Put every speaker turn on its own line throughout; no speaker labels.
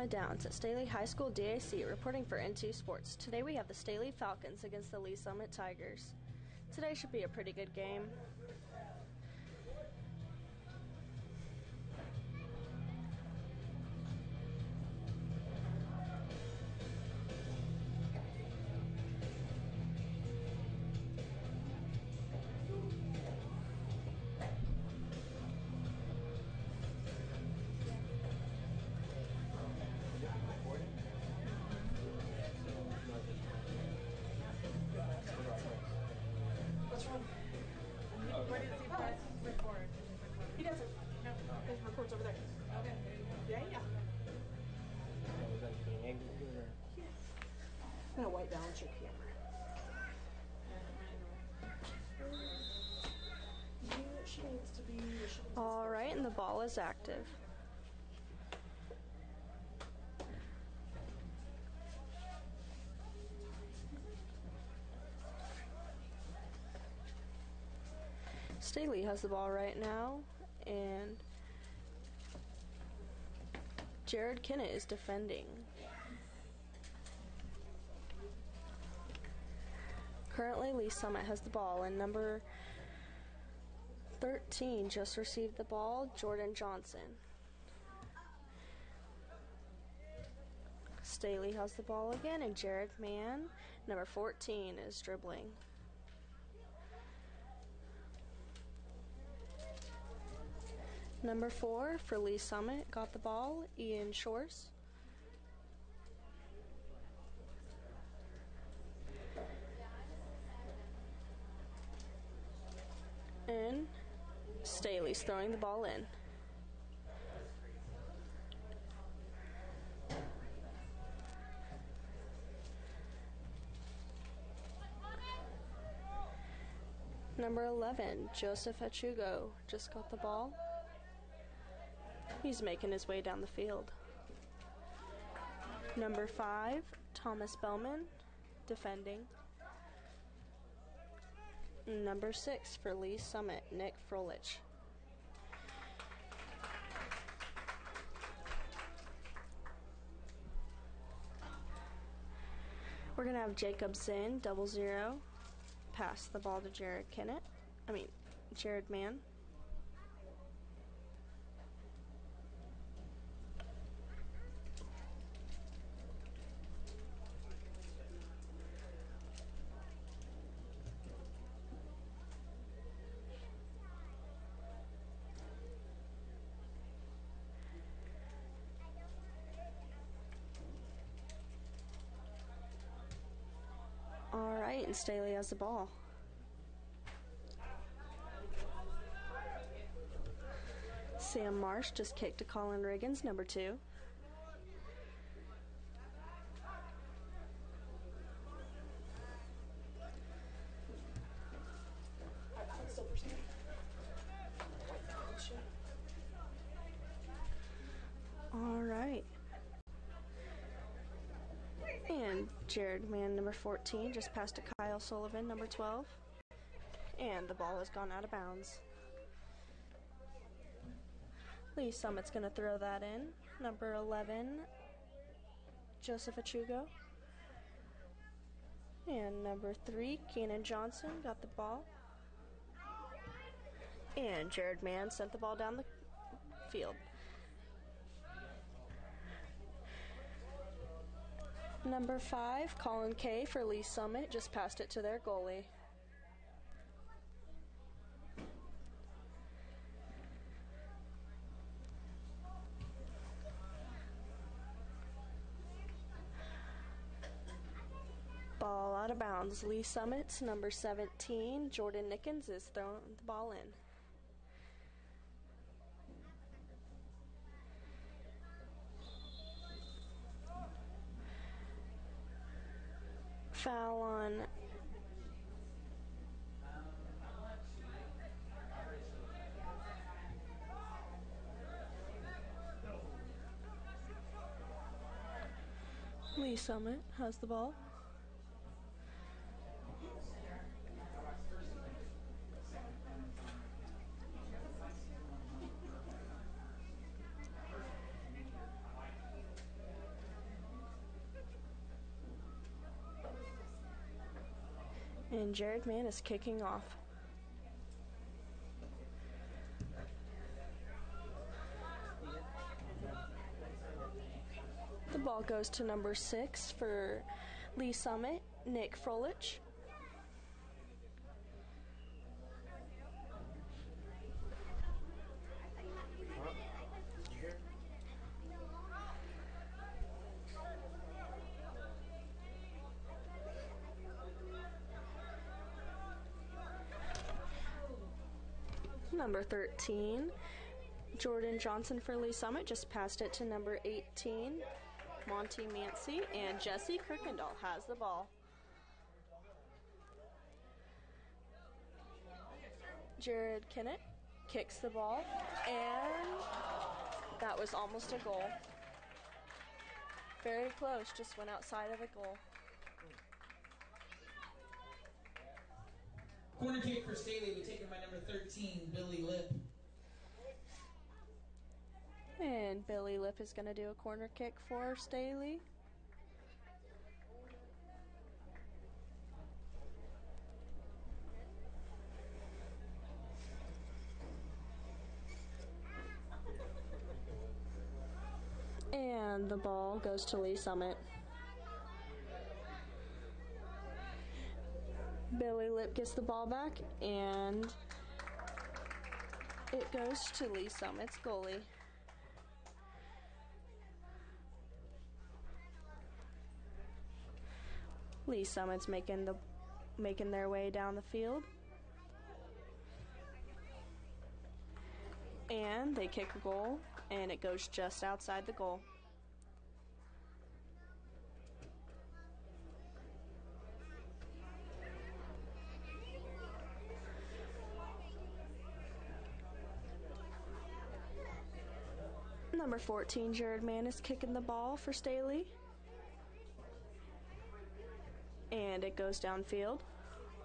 My Downs at Staley High School DAC reporting for NT Sports. Today we have the Staley Falcons against the Lee Summit Tigers. Today should be a pretty good game.
What's wrong?
Where does he press record?
He doesn't. No, his record's over there.
Okay, there you go.
Yeah.
Was that being angry or?
Yes. I'm gonna white balance your camera. She needs to be.
All right, and the ball is active. Staley has the ball right now, and Jared Kinnett is defending. Currently, Lee Summit has the ball, and number 13 just received the ball, Jordan Johnson. Staley has the ball again, and Jared Mann, number 14, is dribbling. Number 4 for Lee Summit got the ball, Ian Shores. And Staley's throwing the ball in. Number 11, Joseph Achugo, just got the ball. He's making his way down the field. Number 5, Thomas Bellman, defending. Number 6 for Lee Summit, Nick Frolich. We're going to have Jacob Zinn, 00, pass the ball to Jared Mann. All right, and Staley has the ball. Sam Marsh just kicked to Colin Riggins, number 2. All right. And Jared Mann, number 14, just passed to Kyle Sullivan, number 12. And the ball has gone out of bounds. Lee Summit's going to throw that in. Number 11, Joseph Achugo. And number 3, Keenan Johnson got the ball. And Jared Mann sent the ball down the field. Number 5, Colin Kay for Lee Summit, just passed it to their goalie. Ball out of bounds. Lee Summit's number 17, Jordan Nickens, is throwing the ball in. Foul on Lee Summit has the ball. And Jared Mann is kicking off. The ball goes to number 6 for Lee Summit, Nick Frolich. Number 13, Jordan Johnson for Lee Summit just passed it to number 18, Monty Mancy, and Jesse Kirkendall has the ball. Jared Kennett kicks the ball, and that was almost a goal. Very close, just went outside of the goal.
Corner kick for Staley, we taken by number 13, Billy Lip.
And Billy Lip is going to do a corner kick for Staley. And the ball goes to Lee Summit. Billy Lip gets the ball back, and it goes to Lee Summit's goalie. Lee Summit's making their way down the field. And they kick a goal, and it goes just outside the goal. Number 14, Jared Mann is kicking the ball for Staley. And it goes downfield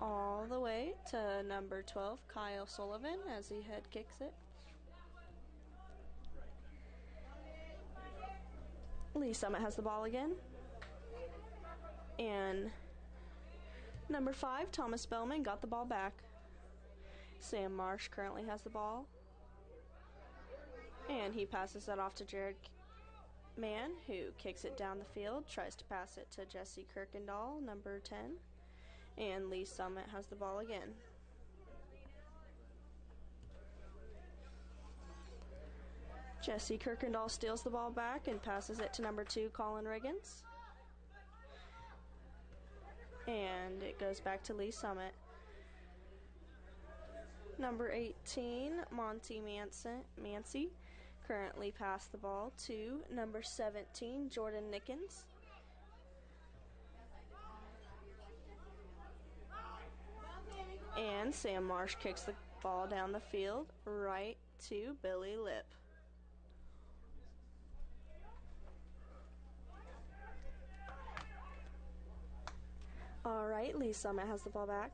all the way to number 12, Kyle Sullivan, as he head kicks it. Lee Summit has the ball again. And number 5, Thomas Bellman, got the ball back. Sam Marsh currently has the ball. And he passes that off to Jared Mann, who kicks it down the field, tries to pass it to Jesse Kirkendall, number 10. And Lee Summit has the ball again. Jesse Kirkendall steals the ball back and passes it to number 2, Colin Riggins. And it goes back to Lee Summit. Number 18, Monty Mancy, currently passed the ball to number 17, Jordan Nickens. And Sam Marsh kicks the ball down the field right to Billy Lip. All right, Lee Summit has the ball back.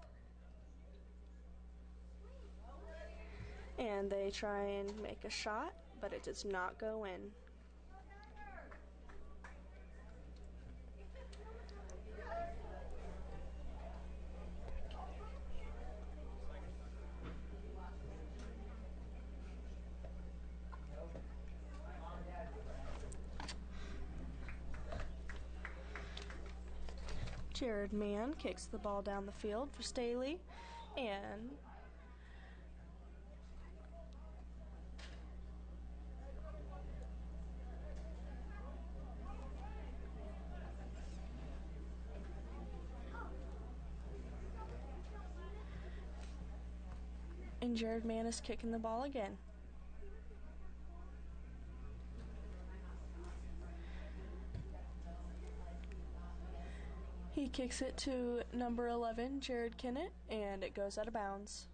And they try and make a shot, but it does not go in. Jared Mann kicks the ball down the field for Staley, and Jared Mann is kicking the ball again. He kicks it to number 11, Jared Kennett, and it goes out of bounds.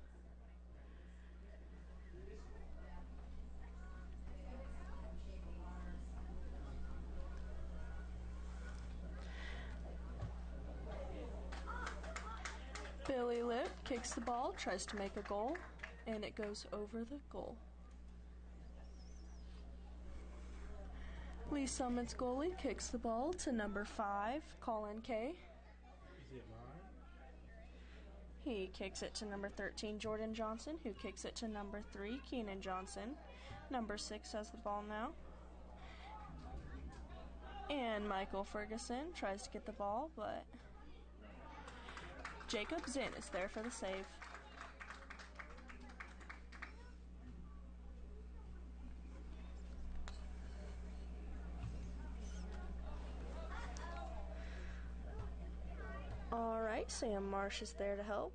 Billy Lip kicks the ball, tries to make a goal, and it goes over the goal. Lee Summit's goalie kicks the ball to number 5, Colin Kay.
Is it mine?
He kicks it to number 13, Jordan Johnson, who kicks it to number 3, Keenan Johnson. Number 6 has the ball now. And Michael Ferguson tries to get the ball, but Jacob Zinn is there for the save. Alright, Sam Marsh is there to help.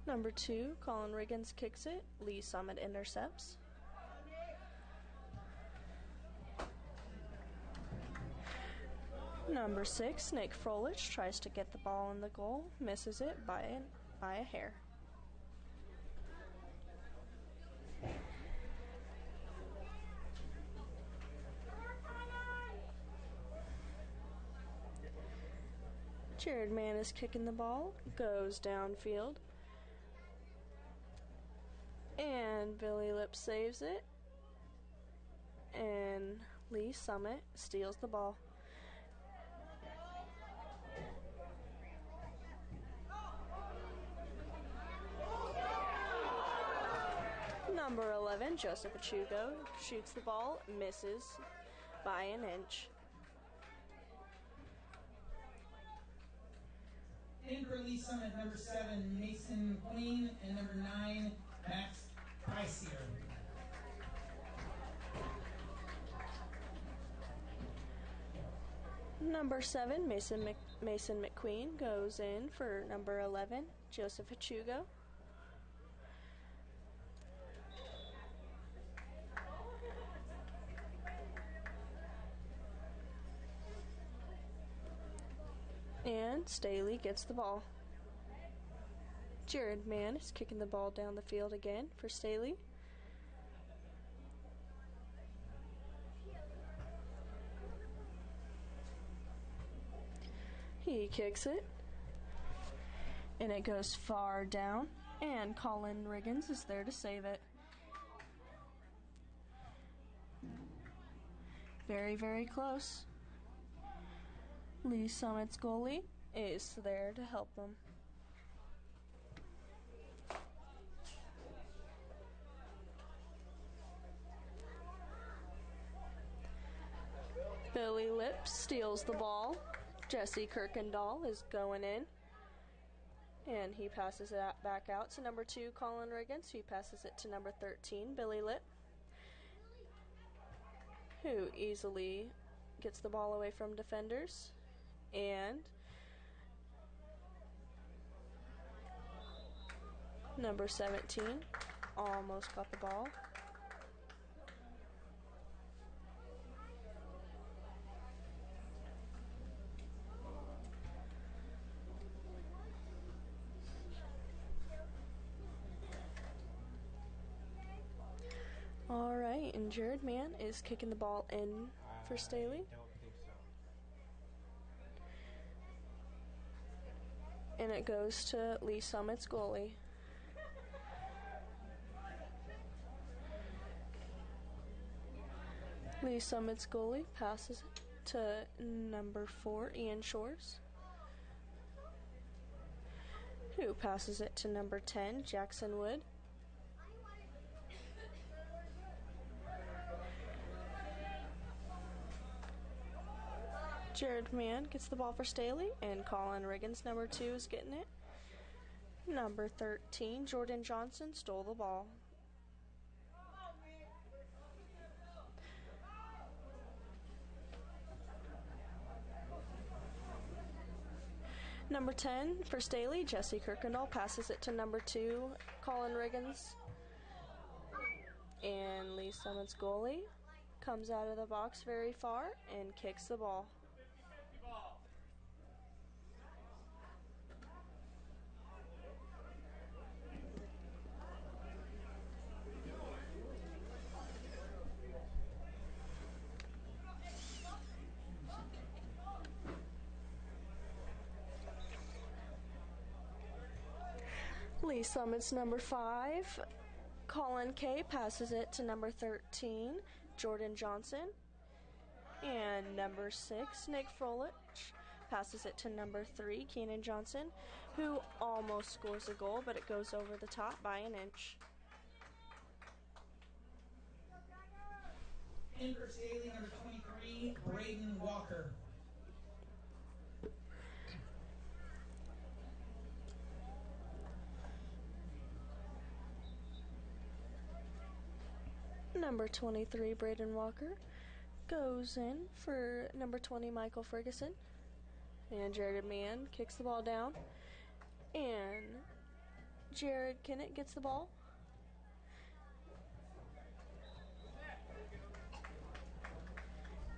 Number 2, Colin Riggins kicks it. Lee Summit intercepts. Number 6, Nick Frolich tries to get the ball in the goal, misses it by a hair. Jared Mann is kicking the ball, goes downfield, and Billy Lips saves it, and Lee Summit steals the ball. Number 11, Joseph Achugo shoots the ball, misses by an inch.
In for Lee Summit, number 7, Mason McQueen, and number 9, Max Pisier.
Number 7, Mason McQueen goes in for number 11, Joseph Achugo. And Staley gets the ball. Jared Mann is kicking the ball down the field again for Staley. He kicks it, and it goes far down, and Colin Riggins is there to save it. Very, very close. Lee Summit's goalie is there to help them. Billy Lips steals the ball. Jesse Kirkendall is going in, and he passes it back out to number 2, Colin Riggins. He passes it to number 13, Billy Lip, who easily gets the ball away from defenders, and number 17 almost got the ball. Alright, and Jared Mann is kicking the ball in for Staley.
I don't think so.
And it goes to Lee Summit's goalie. Lee Summit's goalie passes it to number 4, Ian Shores, who passes it to number 10, Jackson Wood. Jared Mann gets the ball for Staley, and Colin Riggins, number 2, is getting it. Number 13, Jordan Johnson, stole the ball. Number 10 for Staley, Jesse Kirkendall passes it to number 2, Colin Riggins. And Lee Summit's goalie comes out of the box very far and kicks the ball. Lee Summit's number 5, Colin Kay, passes it to number 13, Jordan Johnson. And number 6, Nick Frolich, passes it to number 3, Keenan Johnson, who almost scores a goal, but it goes over the top by an inch.
In for Staley, number 23, Braden Walker.
Number 23, Braden Walker, goes in for number 20, Michael Ferguson. And Jared Mann kicks the ball down. And Jared Kennett gets the ball.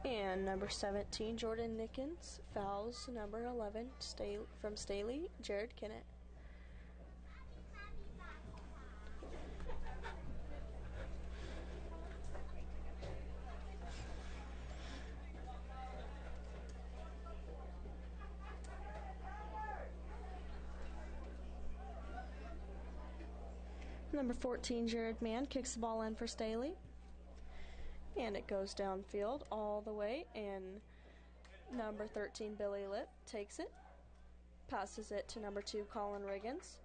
And number 17, Jordan Nickens, fouls number 11 from Staley, Jared Kennett. Number 14, Jared Mann kicks the ball in for Staley. And it goes downfield all the way, and number 13, Billy Lip, takes it, passes it to number 2, Colin Riggins.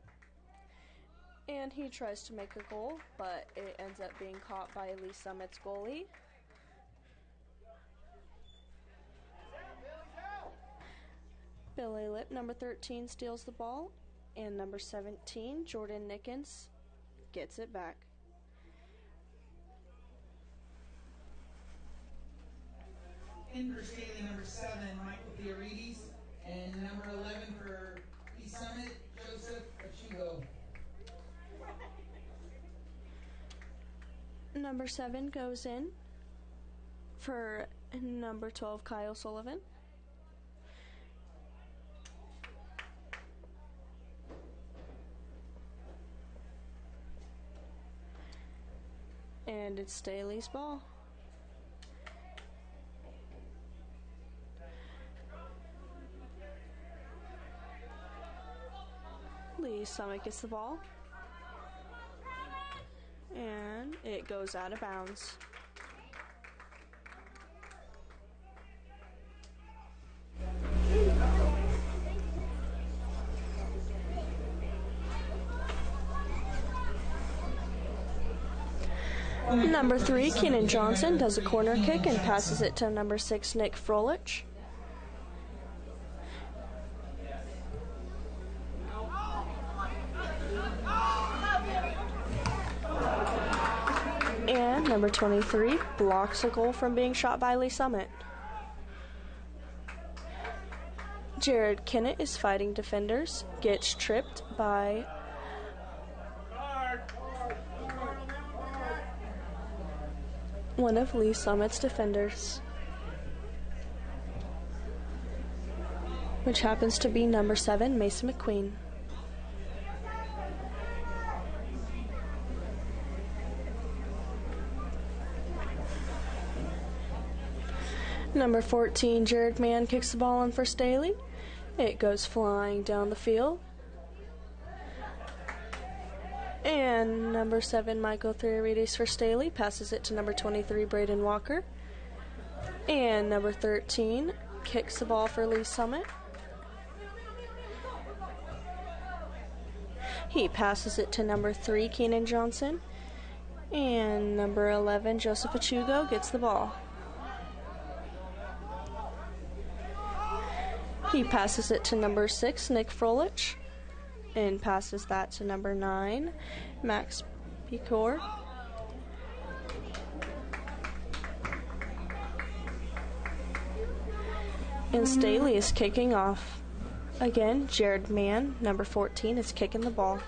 And he tries to make a goal, but it ends up being caught by Lee Summit's goalie. Billy Lip, number 13, steals the ball, and number 17, Jordan Nickens, gets it back.
In for Staley, number 7, Michael Theorides, and number 11 for East Summit, Joseph Achugo.
Number 7 goes in for number 12, Kyle Sullivan. And it's Staley's ball. Lee Summit gets the ball, and it goes out of bounds. Number 3, Keenan Johnson, does a corner kick and passes it to number 6, Nick Froelich. And number 23 blocks a goal from being shot by Lee Summit. Jared Kennett is fighting defenders, gets tripped by one of Lee Summit's defenders, which happens to be number 7, Mason McQueen. Number 14, Jared Mann kicks the ball in for Staley. It goes flying down the field. And number 7, Michael Theorides for Staley, passes it to number 23, Braden Walker. And number 13 kicks the ball for Lee Summit. He passes it to number 3, Keenan Johnson. And number 11, Joseph Achugo, gets the ball. He passes it to number 6, Nick Froelich, and passes that to number 9, Max Picor. And Staley is kicking off. Again, Jared Mann, number 14, is kicking the ball.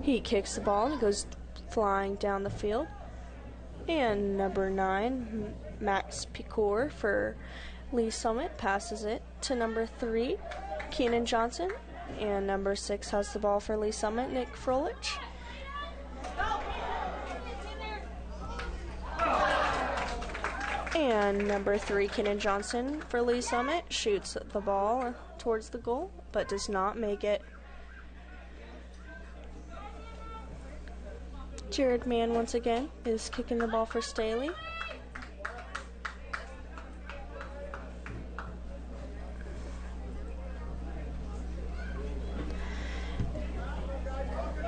He kicks the ball and it goes flying down the field. And number 9, Max Picor for Lee Summit, passes it to number 3, Keenan Johnson. And number 6 has the ball for Lee Summit, Nick Froelich. And number 3, Keenan Johnson for Lee Summit, shoots the ball towards the goal, but does not make it. Jared Mann once again is kicking the ball for Staley.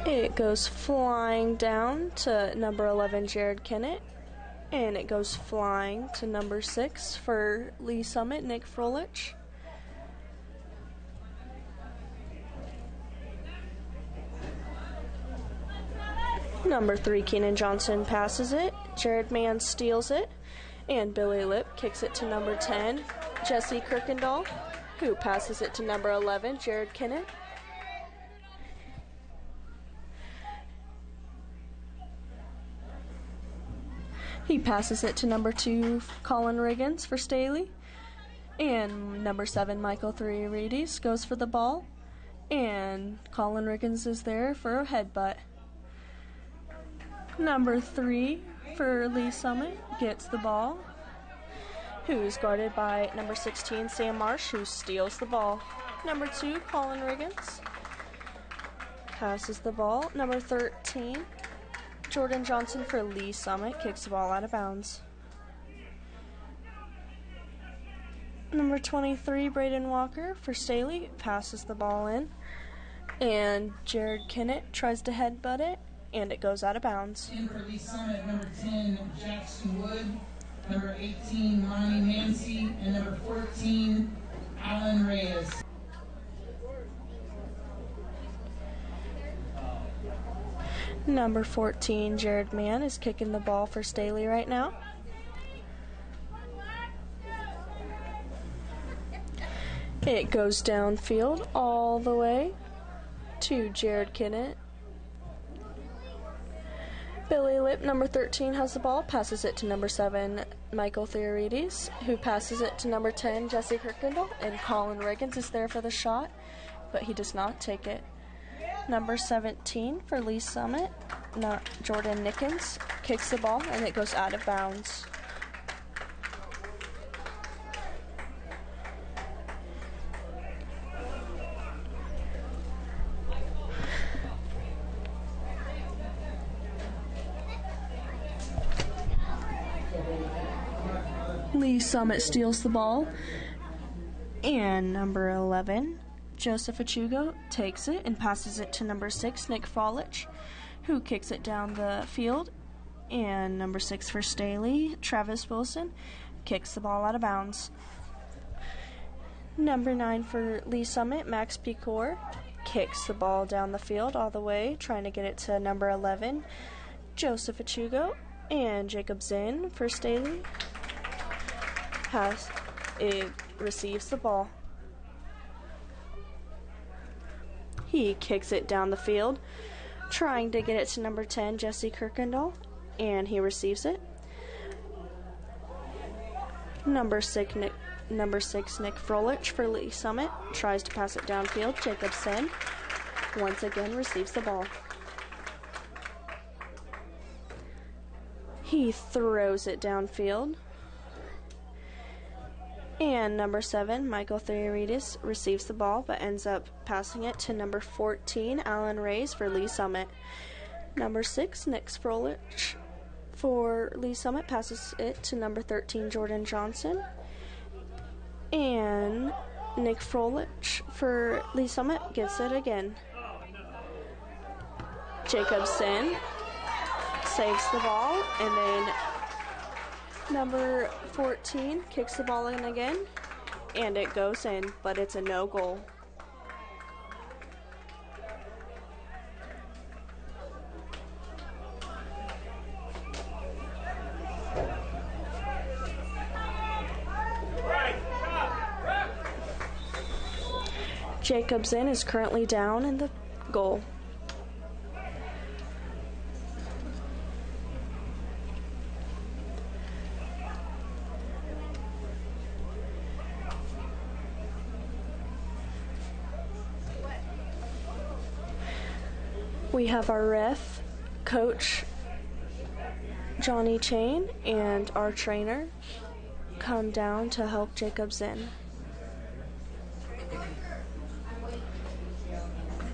It goes flying down to number 11, Jared Kennett. And it goes flying to number 6 for Lee Summit, Nick Froelich. Number 3, Keenan Johnson passes it. Jared Mann steals it. And Billy Lip kicks it to number 10, Jesse Kirkendall, who passes it to number 11, Jared Kennett. He passes it to number 2, Colin Riggins for Staley. And number 7, Michael Threeredes goes for the ball. And Colin Riggins is there for a headbutt. Number 3 for Lee Summit gets the ball, who's guarded by number 16, Sam Marsh, who steals the ball. Number 2, Colin Riggins passes the ball. Number 13, Jordan Johnson for Lee Summit kicks the ball out of bounds. Number 23, Braden Walker for Staley passes the ball in. And Jared Kennett tries to headbutt it, and it goes out of bounds.
In for Lee Summit, number 10, Jackson Wood, number 18, Lonnie Nancy, and number 14, Alan Reyes.
Number 14, Jared Mann is kicking the ball for Staley right now. It goes downfield all the way to Jared Kennett. Billy Lip, number 13, has the ball, passes it to number 7, Michael Threeredes, who passes it to number 10, Jesse Kirkendall, and Colin Riggins is there for the shot, but he does not take it. Number 17 for Lee Summit, Jordan Nickens, kicks the ball, and it goes out of bounds. Lee Summit steals the ball, and number 11, Joseph Achugo, takes it and passes it to number 6, Nick Froelich, who kicks it down the field. And number 6 for Staley, Travis Wilson, kicks the ball out of bounds. Number 9 for Lee Summit, Max Picor, kicks the ball down the field all the way, trying to get it to number 11, Joseph Achugo. And Jacob Zinn for Staley receives the ball. He kicks it down the field, trying to get it to number 10, Jesse Kirkendall, and he receives it. Number 6, Nick Froelich for Lee Summit tries to pass it downfield. Jacob Sen once again receives the ball. He throws it downfield. And number 7, Michael Threeredes, receives the ball but ends up passing it to number 14, Alan Reyes for Lee Summit. Number 6, Nick Froelich for Lee Summit passes it to number 13, Jordan Johnson. And Nick Froelich for Lee Summit gets it again. Jacobson saves the ball, and then number 14 kicks the ball in again, and it goes in, but it's a no goal. Jacobson is currently down in the goal. We have our ref, Coach Johnny Chain, and our trainer come down to help Jacob Zinn.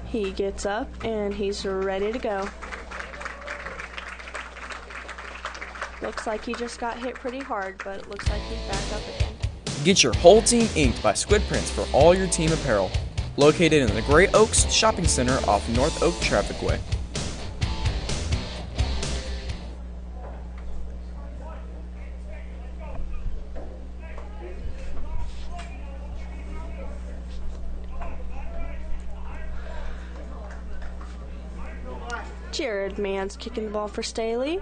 He gets up and he's ready to go. Looks like he just got hit pretty hard, but it looks like he's back up again.
Get your whole team inked by Squid Prints for all your team apparel. Located in the Great Oaks Shopping Center off North Oak Traffic Way.
Jared Mann's kicking the ball for Staley.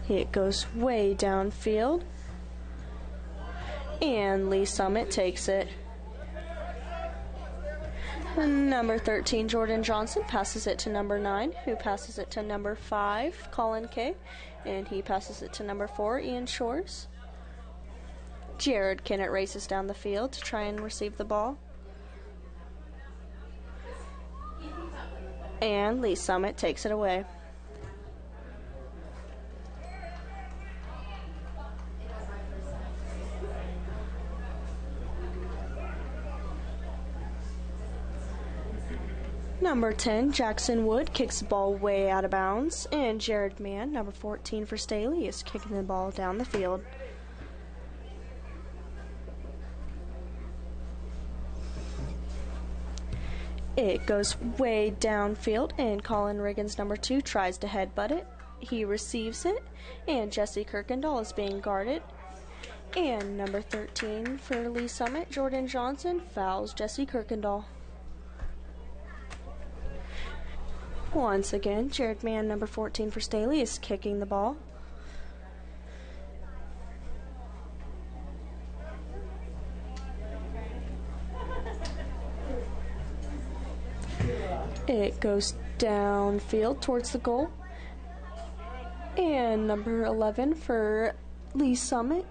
It goes way downfield. And Lee Summit takes it. Number 13, Jordan Johnson, passes it to number 9, who passes it to number 5, Colin Kay, and he passes it to number 4, Ian Shores. Jared Kennett races down the field to try and receive the ball. And Lee Summit takes it away. Number 10, Jackson Wood, kicks the ball way out of bounds, and Jared Mann, number 14 for Staley, is kicking the ball down the field. It goes way downfield, and Colin Riggins, number 2, tries to headbutt it. He receives it, and Jesse Kirkendall is being guarded. And number 13 for Lee Summit, Jordan Johnson, fouls Jesse Kirkendall. Once again, Jared Mann, number 14 for Staley, is kicking the ball. It goes downfield towards the goal. And number 11 for Lee Summit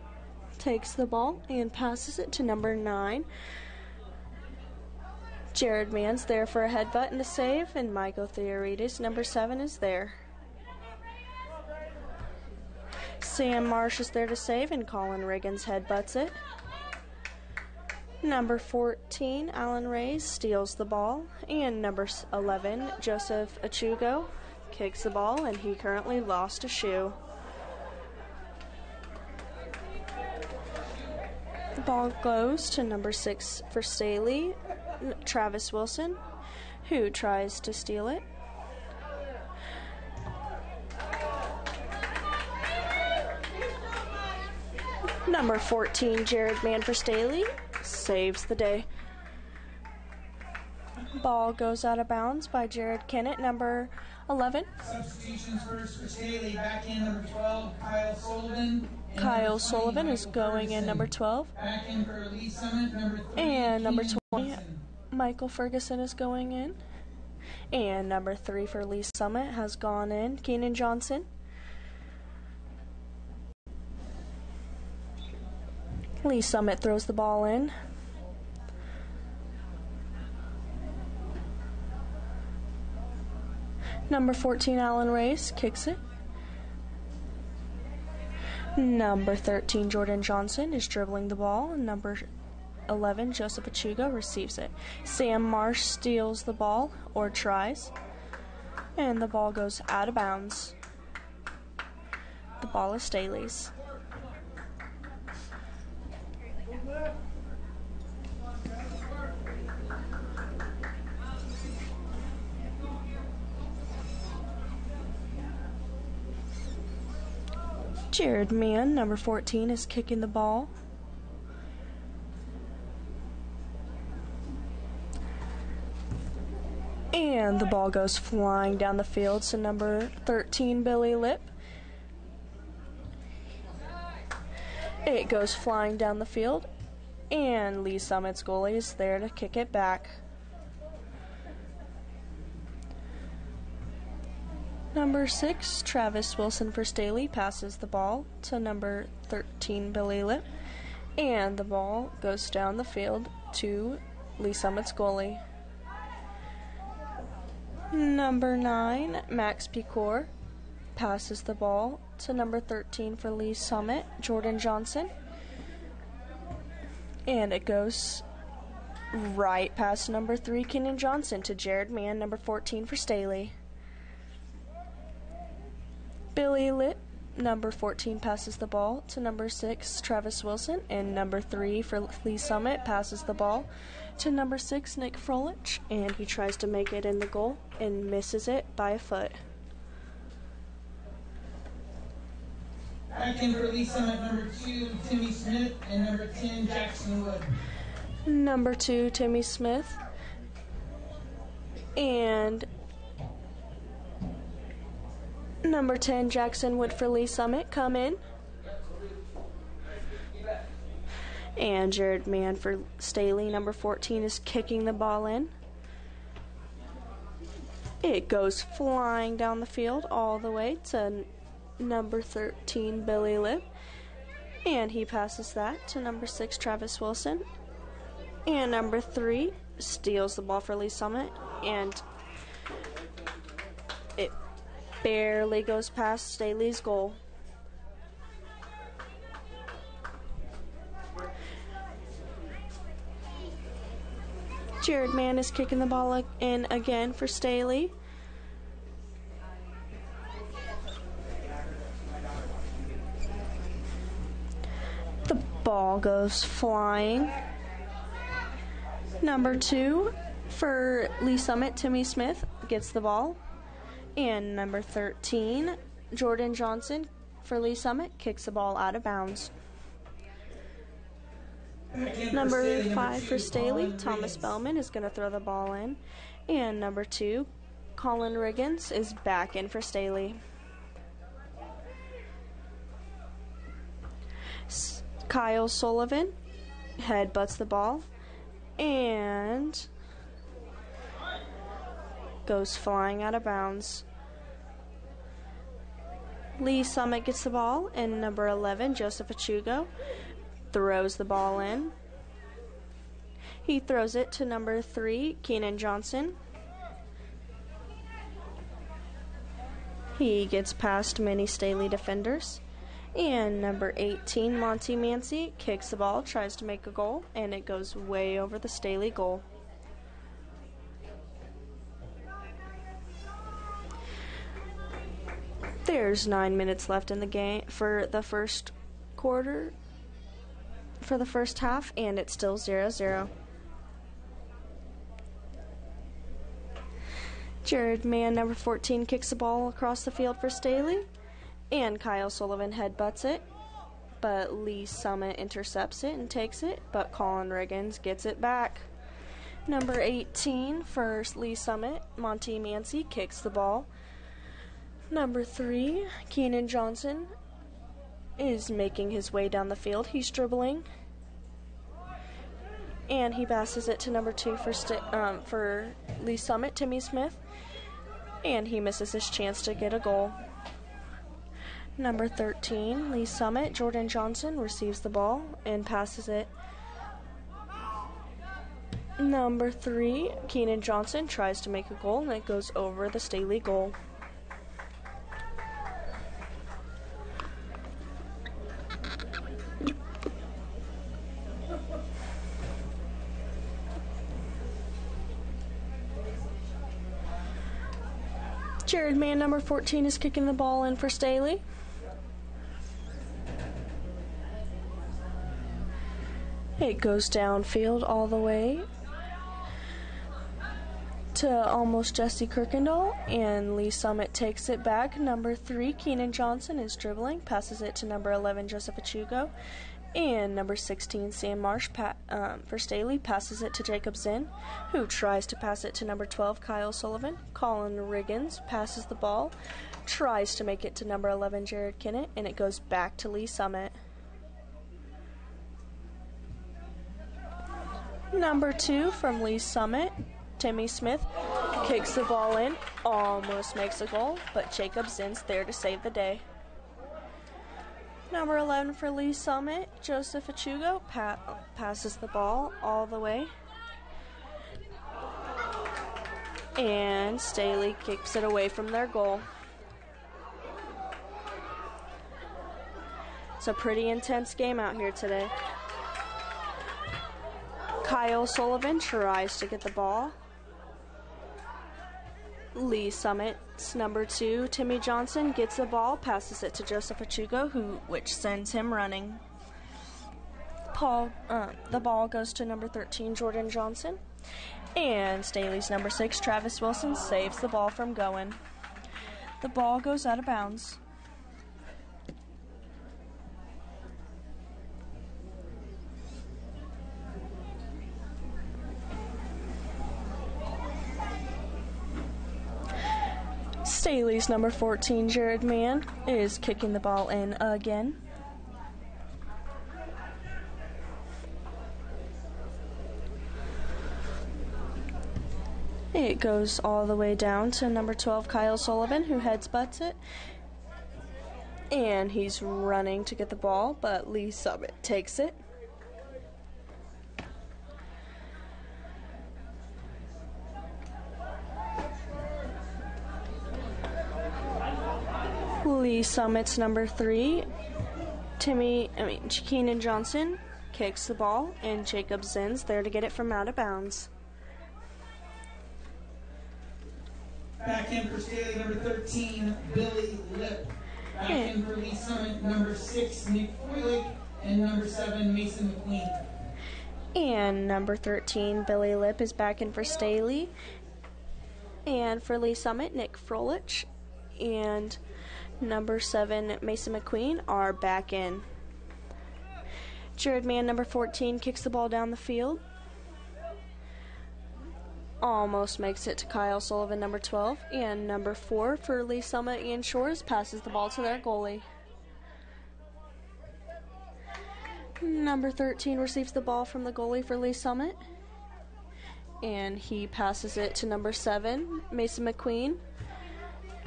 takes the ball and passes it to number 9. Jared Mann's there for a headbutt and a save, and Michael Theoridis, number 7, is there. Sam Marsh is there to save, and Colin Riggins headbutts it. Number 14, Alan Reyes, steals the ball, and number 11, Joseph Achugo, kicks the ball, and he currently lost a shoe. The ball goes to number 6 for Staley, Travis Wilson, who tries to steal it. Number 14, Jared Mann for Staley, saves the day. Ball goes out of bounds by Jared Kennett, number 11.
Substitutions first for Staley. Back in number 12, Kyle Sullivan.
Kyle Sullivan is going in, number 12.
Back in for Lee Summit, number 3.
And number
Keenan
20,
Johnson.
Michael Ferguson is going in. And number 3 for Lee Summit has gone in, Keenan Johnson. Lee Summit throws the ball in. Number 14, Alan Reyes, kicks it. Number 13, Jordan Johnson, is dribbling the ball. Number 11, Joseph Achugo, receives it. Sam Marsh steals the ball, or tries, and the ball goes out of bounds. The ball is Staley's. Jared Mann, number 14, is kicking the ball. And the ball goes flying down the field to number 13, Billy Lip. It goes flying down the field, and Lee Summit's goalie is there to kick it back. Number 6, Travis Wilson for Staley, passes the ball to number 13, Billy Lip, and the ball goes down the field to Lee Summit's goalie. Number 9, Max Picor, passes the ball to number 13 for Lee Summit, Jordan Johnson. And it goes right past number 3, Kenan Johnson, to Jared Mann, number 14 for Staley. Billy Litt, number 14, passes the ball to number 6, Travis Wilson, and number 3 for Lee Summit passes the ball to number 6, Nick Frolich, and he tries to make it in the goal and misses it by a foot.
Back in for Lee Summit, number 2, Timmy Smith, and number 10, Jackson Wood.
Number 2, Timmy Smith, and number 10, Jackson Wood for Lee Summit come in. And Jared Mann for Staley, number 14, is kicking the ball in. It goes flying down the field all the way to number 13, Billy Lip. And he passes that to number 6, Travis Wilson. And number 3 steals the ball for Lee Summit. And it barely goes past Staley's goal. Jared Mann is kicking the ball in again for Staley. The ball goes flying. Number 2 for Lee Summit, Timmy Smith, gets the ball. And number 13, Jordan Johnson for Lee Summit, kicks the ball out of bounds. Number 5 for Staley, Thomas Bellman, is going to throw the ball in. And number 2, Colin Riggins, is back in for Staley. Kyle Sullivan headbutts the ball and goes flying out of bounds. Lee Summit gets the ball, and number 11, Joseph Achugo, throws the ball in. He throws it to number 3, Kenan Johnson. He gets past many Staley defenders. And number 18, Monty Mancy, kicks the ball, tries to make a goal, and it goes way over the Staley goal. There's 9 minutes left in the game for the first quarter, for the first half, and it's still 0-0. Jared Mann, number 14, kicks the ball across the field for Staley, and Kyle Sullivan headbutts it, but Lee Summit intercepts it and takes it, but Colin Riggins gets it back. Number 18 for Lee Summit, Monty Mancy, kicks the ball. Number 3, Kenan Johnson, is making his way down the field. He's dribbling, and he passes it to number 2 for Lee Summit, Timmy Smith, and he misses his chance to get a goal. Number 13, Lee Summit, Jordan Johnson, receives the ball and passes it. Number 3, Kenan Johnson, tries to make a goal, and it goes over the Staley goal. Jared Mann, number 14, is kicking the ball in for Staley. It goes downfield all the way to almost Jesse Kirkendall, and Lee Summit takes it back. Number 3, Kenan Johnson, is dribbling, passes it to number 11, Joseph Achugo, and number 16, Sam Marsh, for Staley, passes it to Jacob Zinn, who tries to pass it to number 12, Kyle Sullivan. Colin Riggins passes the ball, tries to make it to number 11, Jared Kinnett, and it goes back to Lee Summit. Number 2 from Lee Summit, Timmy Smith, kicks the ball in, almost makes a goal, but Jacob Zinn's there to save the day. Number 11 for Lee Summit, Joseph Achugo, passes the ball all the way, and Staley kicks it away from their goal. It's a pretty intense game out here today. Kyle Sullivan tries to get the ball. Lee Summit's number 2, Timmy Johnson, gets the ball, passes it to Joseph Achugo, which sends him running. The ball goes to number 13, Jordan Johnson. And Staley's number 6, Travis Wilson, saves the ball from going. The ball goes out of bounds. Staley's number 14, Jared Mann, is kicking the ball in again. It goes all the way down to number 12, Kyle Sullivan, who headsbutts it. And he's running to get the ball, but Lee Summit takes it. Lee Summit's number 3, Keenan Johnson, kicks the ball, and Jacob Zinn's there to get it from out of bounds.
Back in for Staley, number 13, Billy Lip. Back in for Lee Summit, number 6, Nick Froelich, and number 7, Mason McQueen.
And number 13, Billy Lip, is back in for Staley. And for Lee Summit, Nick Froelich and number 7, Mason McQueen are back in. Jared Mann, number 14, kicks the ball down the field. Almost makes it to Kyle Sullivan, number 12. And number 4 for Lee Summit, Ian Shores, passes the ball to their goalie. Number 13 receives the ball from the goalie for Lee Summit. And he passes it to number 7, Mason McQueen,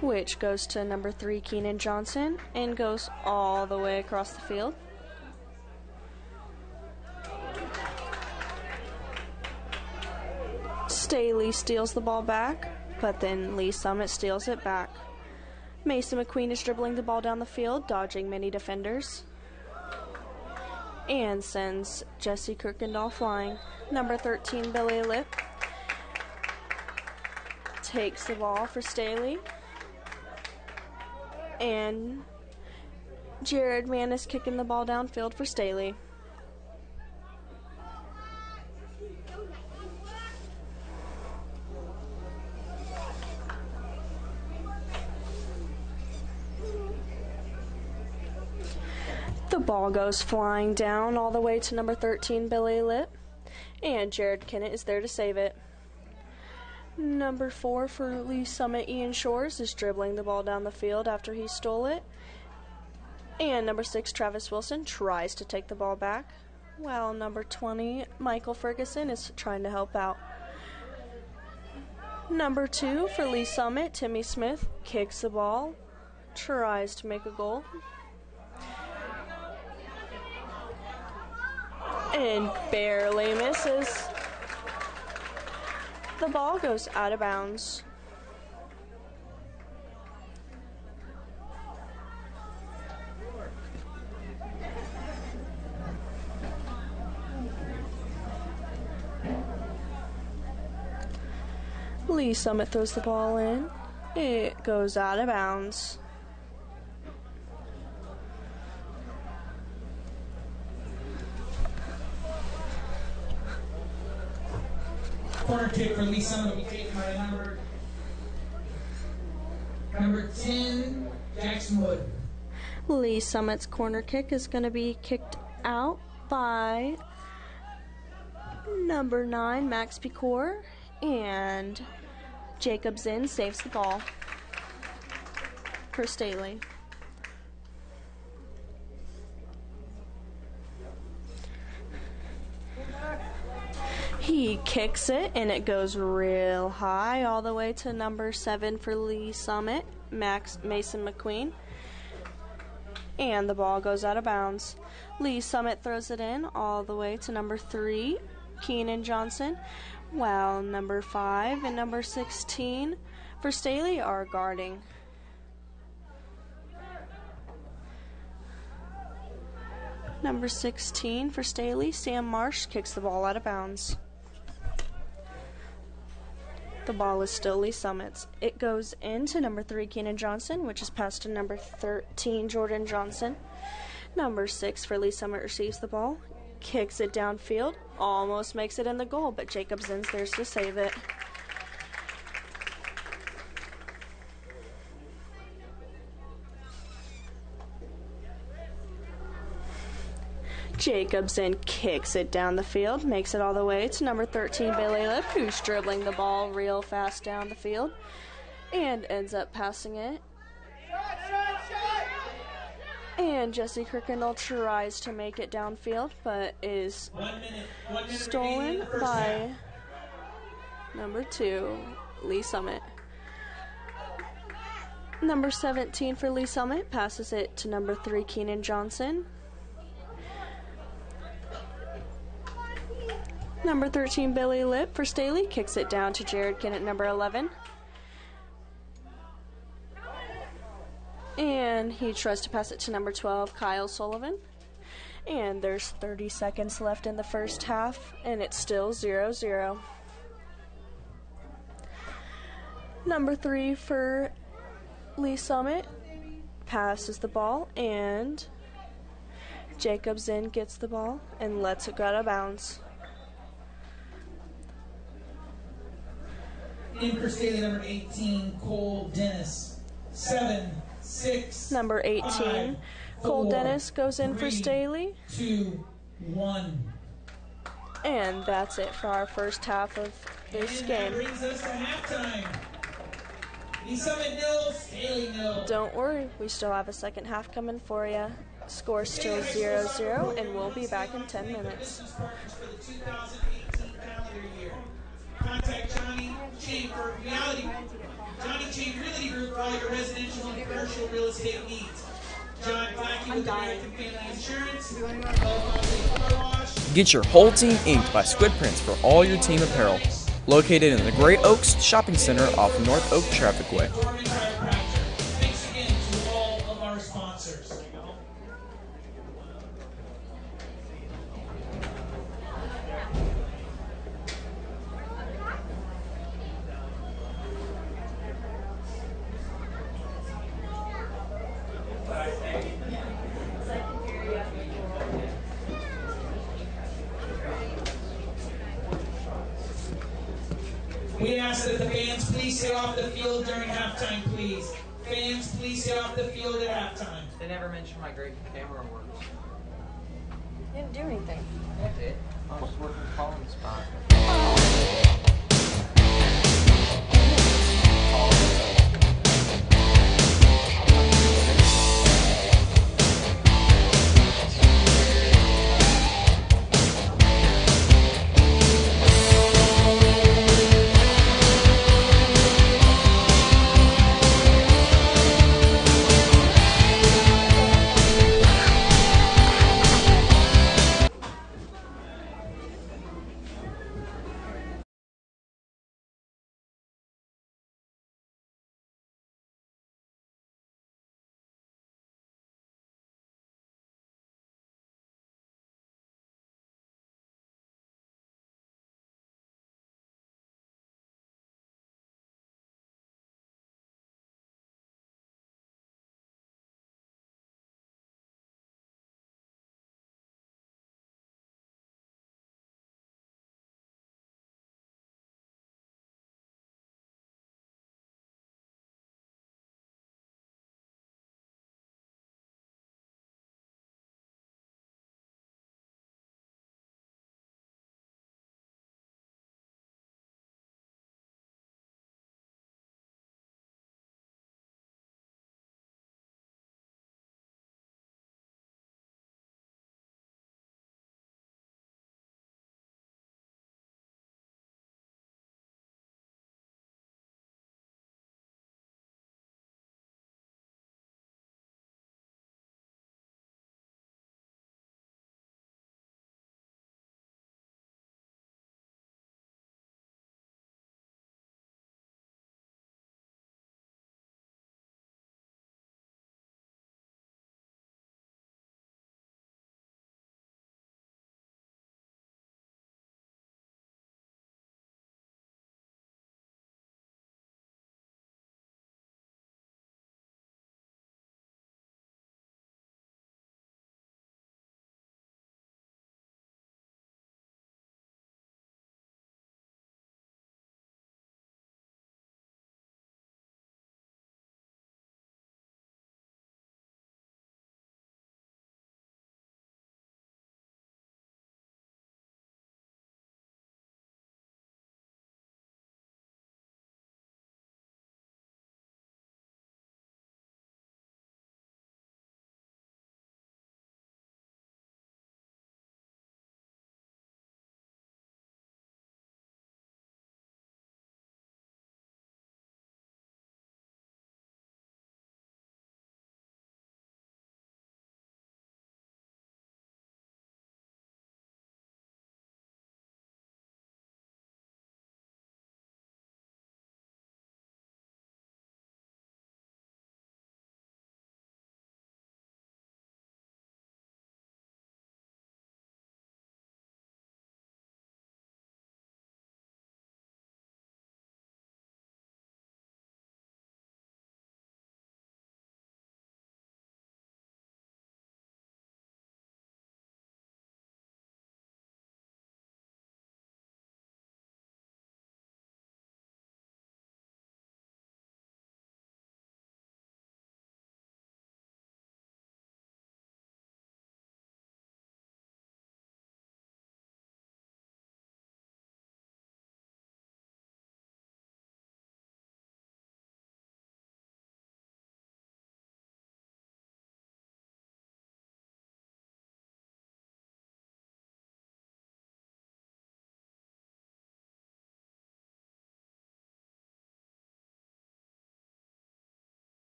which goes to number 3, Keenan Johnson, and goes all the way across the field. Staley steals the ball back, but then Lee Summit steals it back. Mason McQueen is dribbling the ball down the field, dodging many defenders, and sends Jesse Kirkendall flying. Number 13, Billy Lip, takes the ball for Staley. And Jared Mann is kicking the ball downfield for Staley. The ball goes flying down all the way to number 13, Billy Lip. And Jared Kennett is there to save it. Number 4 for Lee Summit, Ian Shores, is dribbling the ball down the field after he stole it. And number 6, Travis Wilson, tries to take the ball back, while number 20, Michael Ferguson, is trying to help out. Number 2 for Lee Summit, Timmy Smith, kicks the ball, tries to make a goal, and barely misses. The ball goes out of bounds. Lee Summit throws the ball in. It goes out of bounds.
Corner kick for Lee Summit will be taken by number 10, Jackson Wood.
Lee Summit's corner kick is going to be kicked out by number 9, Max Picor, and Jacob Zinn saves the ball for Staley. He kicks it, and it goes real high all the way to number 7 for Lee Summit, Mason McQueen. And the ball goes out of bounds. Lee Summit throws it in all the way to number 3, Keenan Johnson, while number 5 and number 16 for Staley are guarding. Number 16 for Staley, Sam Marsh kicks the ball out of bounds. The ball is still Lee Summit's. It goes into number 3, Keenan Johnson, which is passed to number 13, Jordan Johnson. Number 6 for Lee Summit receives the ball, kicks it downfield, almost makes it in the goal, but Jacob Zinn's there to save it. Jacobson kicks it down the field, makes it all the way to number 13, Bailey Lip, who's dribbling the ball real fast down the field, and ends up passing it. And Jesse Kirkendall tries to make it downfield, but is stolen by number 2, Lee Summit. Number 17 for Lee Summit passes it to number 3, Keenan Johnson. Number 13, Billy Lip for Staley, kicks it down to Jared Kinn at number 11. And he tries to pass it to number 12, Kyle Sullivan. And there's 30 seconds left in the first half, and it's still 0-0. Number 3 for Lee Summit passes the ball, and Jacob Zinn gets the ball and lets it go out of bounds.
In for Staley, number 18, Cole Dennis. 7, 6.
Number 18,
5,
Cole
4,
Dennis goes in
3,
for Staley.
2, 1.
And that's it for our first half of this
And
game.
that brings us to halftime. Lee Summit 0, Staley 0.
Don't worry, we still have a second half coming for you. Score still 0-0, and we'll be back in 10 minutes.
Business partners for the 2018 calendar year. Contact Johnny Chain for Johnny Chain Realty Group for all your residential and commercial real estate needs. John Blackie with American Family Insurance. Car Wash.
Get your whole team inked by Squid Prints for all your team apparel. Located in the Great Oaks Shopping Center off North Oak Traffic Way.
Gorman Chiropractor. Thanks again to all of our sponsors. We ask that the fans please stay off the field during halftime, please. Fans, please stay off the field at halftime.
They never mentioned my great camera works.
Didn't do anything.
I did. I was working Colin's spot.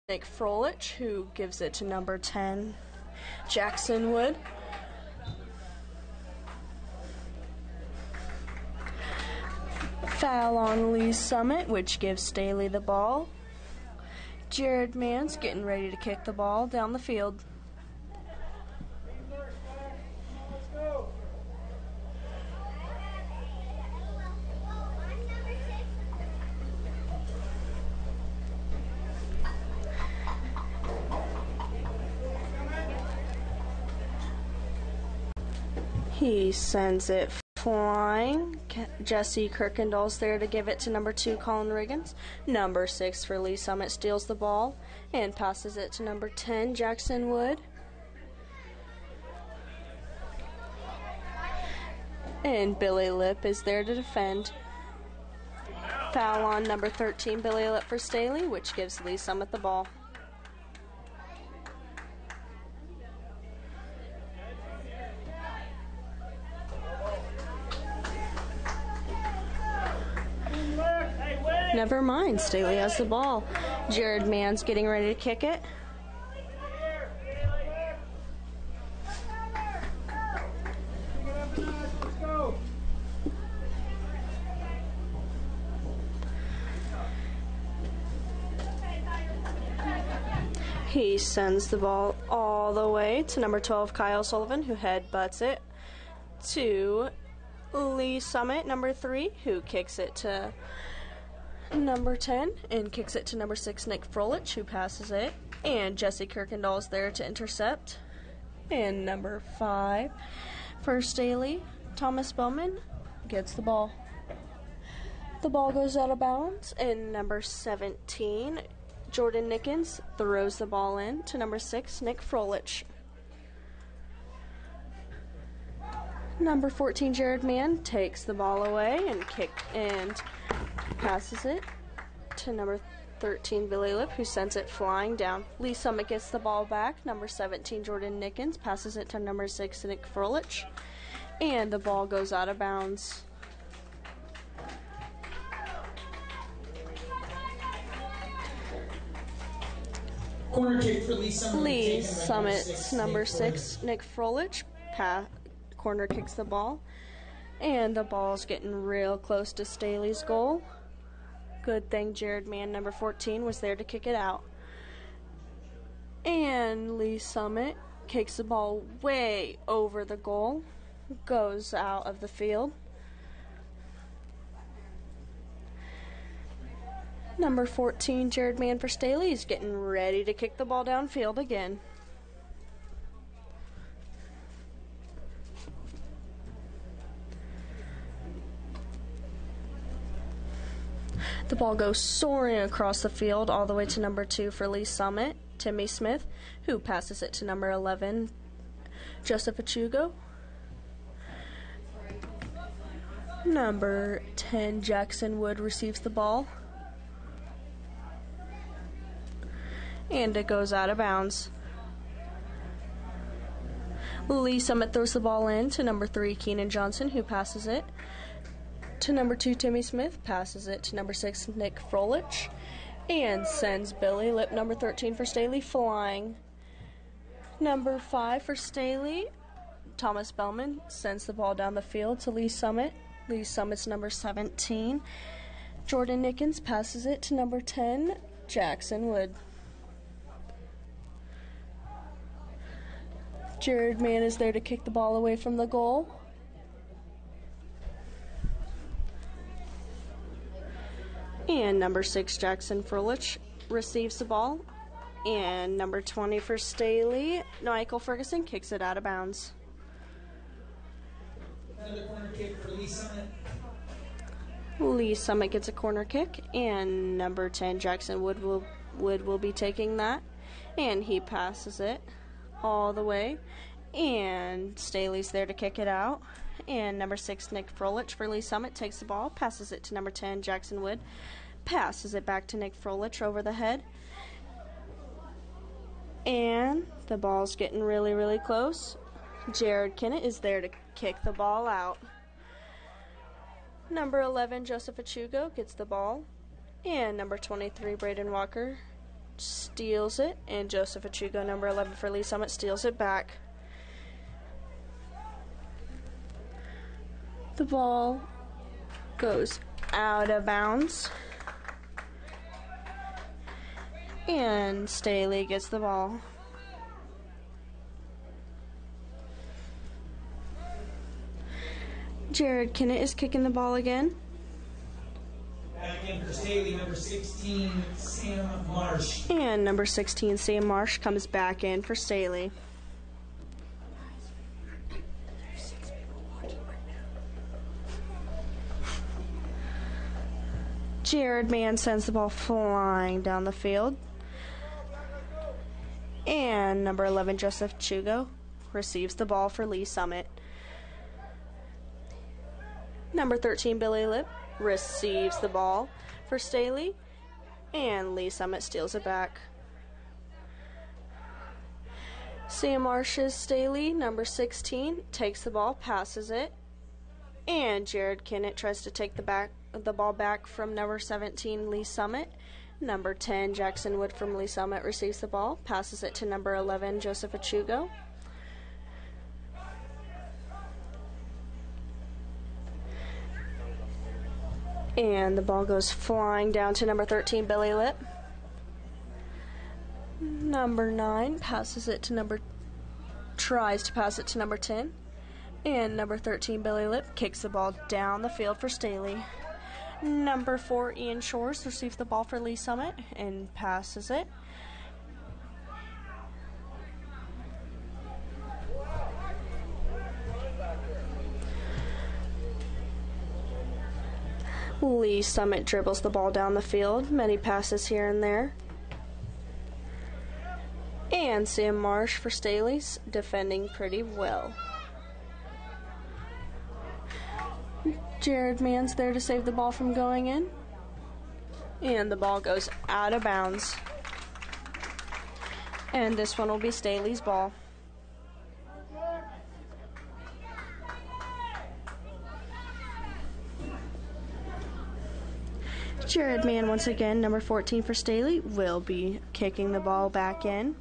Nick Froelich, who gives it to number 10, Jackson Wood. Foul on Lee Summit, which gives Staley the ball. Jared Mann's getting ready to kick the ball down the field. He sends it flying. Jesse Kirkendall's there to give it to number 2, Colin Riggins. Number 6 for Lee Summit steals the ball and passes it to number 10, Jackson Wood. And Billy Lip is there to defend. Foul on number 13, Billy Lip for Staley, which gives Lee Summit the ball. Never mind, Staley has the ball. Jared Mann's getting ready to kick it. He sends the ball all the way to number 12, Kyle Sullivan, who headbutts it to Lee Summit, number 3, who kicks it to number 10 and kicks it to number 6, Nick Froelich, who passes it. And Jesse Kirkendall is there to intercept. And number 5 for Staley, Thomas Bowman, gets the ball. The ball goes out of bounds, and number 17, Jordan Nickens, throws the ball in to number 6, Nick Froelich. Number 14, Jared Mann, takes the ball away and passes it to number 13, Billy Lip, who sends it flying down. Lee Summit gets the ball back. Number 17, Jordan Nickens, passes it to number 6, Nick Froelich. And the ball goes out of bounds.
Corner kick for Lee Summit.
Lee Summit's number 6, Nick Froelich, corner kicks the ball. And the ball's getting real close to Staley's goal. Good thing Jared Mann, number 14, was there to kick it out. And Lee Summit kicks the ball way over the goal. Goes out of the field. Number 14, Jared Mann for Staley, is getting ready to kick the ball downfield again. The ball goes soaring across the field all the way to number 2 for Lee Summit, Timmy Smith, who passes it to number 11, Joseph Achugo. Number 10, Jackson Wood, receives the ball. And it goes out of bounds. Lee Summit throws the ball in to number 3, Keenan Johnson, who passes it to number 2, Timmy Smith, passes it to number 6, Nick Froelich, and sends Billy Lip, number 13 for Staley, flying. Number 5 for Staley, Thomas Bellman, sends the ball down the field to Lee Summit. Lee Summit's number 17, Jordan Nickens, passes it to number 10, Jackson Wood. Jared Mann is there to kick the ball away from the goal. And number 6, Jackson Froelich, receives the ball. And number 20 for Staley, Michael Ferguson, kicks it out of bounds.
Another corner kick for Lee Summit.
Lee Summit gets a corner kick, and number 10, Jackson Wood will be taking that. And he passes it all the way. And Staley's there to kick it out. And number 6, Nick Froelich for Lee Summit, takes the ball, passes it to number 10, Jackson Wood, passes it back to Nick Froelich over the head. And the ball's getting really, really close. Jared Kennett is there to kick the ball out. Number 11, Joseph Achugo, gets the ball. And number 23, Braden Walker, steals it, and Joseph Achugo, number 11 for Lee Summit, steals it back. The ball goes out of bounds, and Staley gets the ball. Jared Kinnett is kicking the ball again.
Back in for Staley, number 16, Sam Marsh.
And number 16, Sam Marsh, comes back in for Staley. Jared Mann sends the ball flying down the field. And number 11, Joseph Chugo, receives the ball for Lee Summit. Number 13, Billy Lip, receives the ball for Staley, and Lee Summit steals it back. Sam Marsh's Staley, number 16, takes the ball, passes it, and Jared Kinnett tries to take the ball back from number 17, Lee Summit. Number 10, Jackson Wood from Lee Summit, receives the ball, passes it to number 11, Joseph Achugo. And the ball goes flying down to number 13, Billy Lip. Number 9 tries to pass it to number 10. And number 13, Billy Lip, kicks the ball down the field for Staley. Number 4, Ian Shores, receives the ball for Lee Summit and passes it. Lee Summit dribbles the ball down the field, many passes here and there. And Sam Marsh for Staley's defending pretty well. Jared Mann's there to save the ball from going in. And the ball goes out of bounds. And this one will be Staley's ball. Jared Mann, once again, number 14 for Staley, will be kicking the ball back in.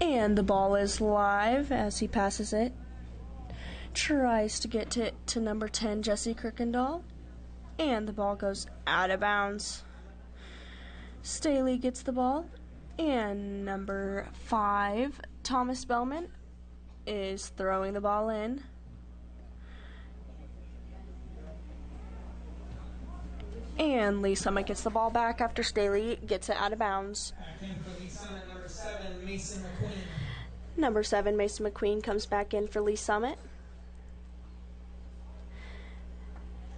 And the ball is live as he passes it. Tries to get to number 10, Jesse Kirkendall. And the ball goes out of bounds. Staley gets the ball. And number 5, Thomas Bellman, is throwing the ball in. And Lee Summit gets the ball back after Staley gets it out of bounds.
Back in for Lee Summit, number 7, Mason McQueen.
Number 7, Mason McQueen, comes back in for Lee Summit.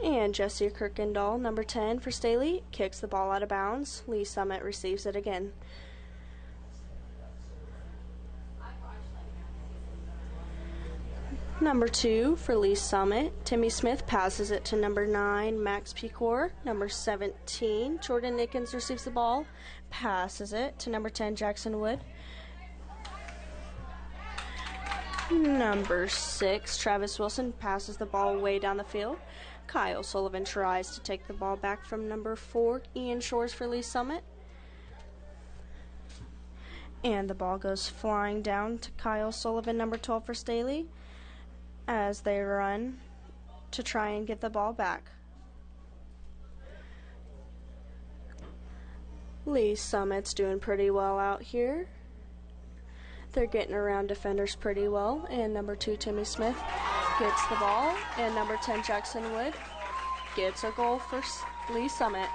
And Jesse Kirkendall, number 10 for Staley, kicks the ball out of bounds. Lee Summit receives it again. Number 2 for Lee Summit, Timmy Smith passes it to number 9, Max Pecor. Number 17, Jordan Nickens receives the ball, passes it to number 10, Jackson Wood. Number 6, Travis Wilson, passes the ball way down the field. Kyle Sullivan tries to take the ball back from number 4, Ian Shores for Lee Summit. And the ball goes flying down to Kyle Sullivan, number 12 for Staley, as they run to try and get the ball back. Lee Summit's doing pretty well out here. They're getting around defenders pretty well. And number 2, Timmy Smith, gets the ball. And number 10, Jackson Wood, gets a goal for Lee Summit.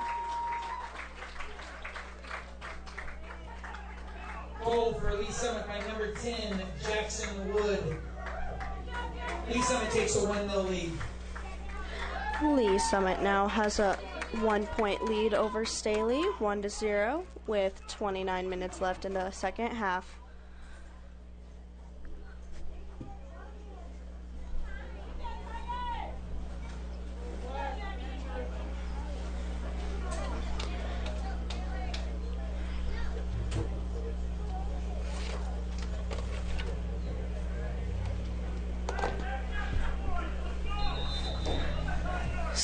Goal for Lee Summit by number 10, Jackson Wood. Lee Summit takes a 1-0 lead.
Lee Summit now has a 1-point lead over Staley, 1-0, with 29 minutes left in the second half.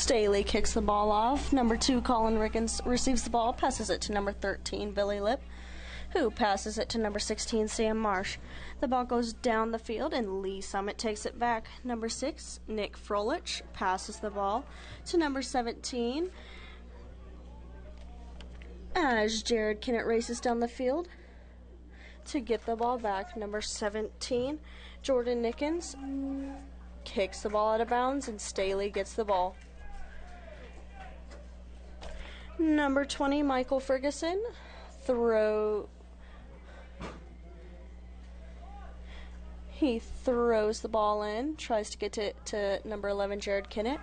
Staley kicks the ball off. Number 2, Colin Rickens receives the ball, passes it to number 13, Billy Lip, who passes it to number 16, Sam Marsh. The ball goes down the field, and Lee Summit takes it back. Number 6, Nick Froelich, passes the ball to number 17, as Jared Kennett races down the field to get the ball back. Number 17, Jordan Nickens, kicks the ball out of bounds, and Staley gets the ball. Number 20, Michael Ferguson, he throws the ball in, tries to get it to number 11, Jared Kennett,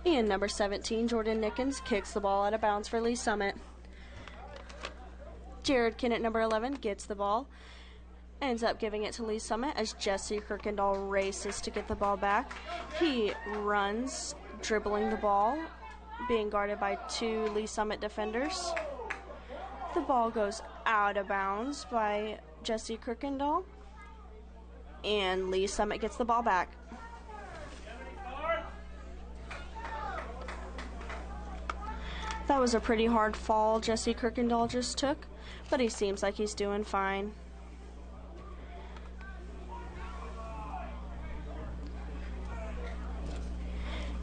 and number 17, Jordan Nickens, kicks the ball out of bounds for Lee Summit. Jared Kennett, number 11, gets the ball, ends up giving it to Lee Summit as Jesse Kirkendall races to get the ball back. He runs, dribbling the ball, being guarded by 2 Lee Summit defenders. The ball goes out of bounds by Jesse Kirkendall, and Lee Summit gets the ball back. That was a pretty hard fall Jesse Kirkendall just took, but he seems like he's doing fine.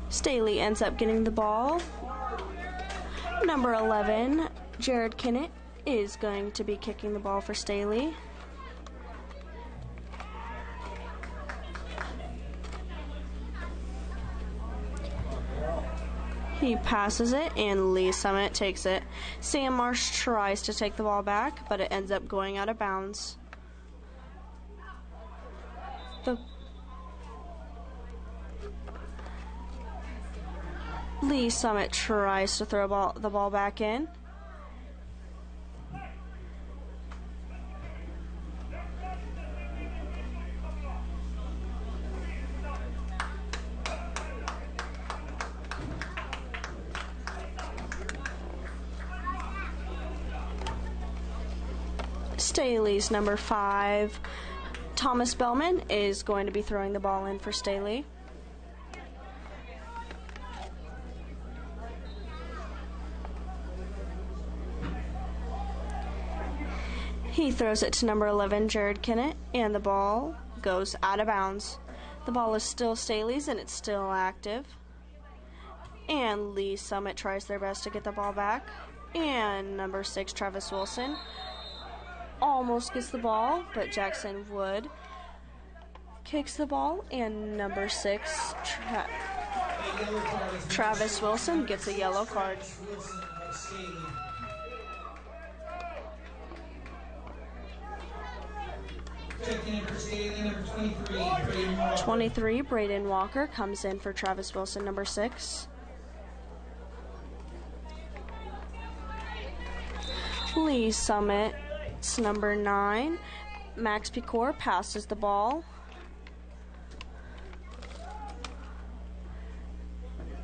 Staley ends up getting the ball. Number 11, Jared Kennett, is going to be kicking the ball for Staley. He passes it, and Lee Summit takes it. Sam Marsh tries to take the ball back, but it ends up going out of bounds. Lee Summit tries to throw the ball back in. Staley's number 5, Thomas Bellman, is going to be throwing the ball in for Staley. He throws it to number 11, Jared Kennett, and the ball goes out of bounds. The ball is still Staley's, and it's still active. And Lee Summit tries their best to get the ball back. And number 6, Travis Wilson, almost gets the ball, but Jackson Wood kicks the ball, and number 6, Travis Wilson, gets a yellow card. 23, Braden Walker, comes in for Travis Wilson, number 6. Lee Summit's number 9, Max Picor, passes the ball.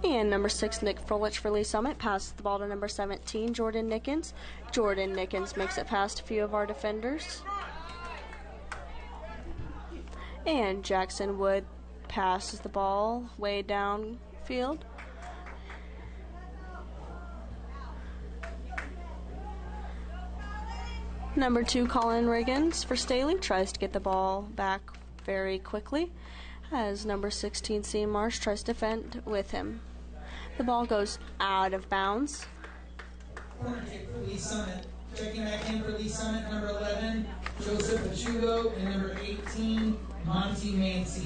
And number 6, Nick Froelich for Lee Summit, passes the ball to number 17, Jordan Nickens. Jordan Nickens makes it past a few of our defenders. And Jackson Wood passes the ball way downfield. Number 2, Colin Riggins for Staley, tries to get the ball back very quickly as number 16, Sam Marsh, tries to defend with him. The ball goes out of bounds.
Corner kick for Lee Summit. Checking back in for Lee Summit, number 11, Joseph Achugo, and number 18, Monty Mancy.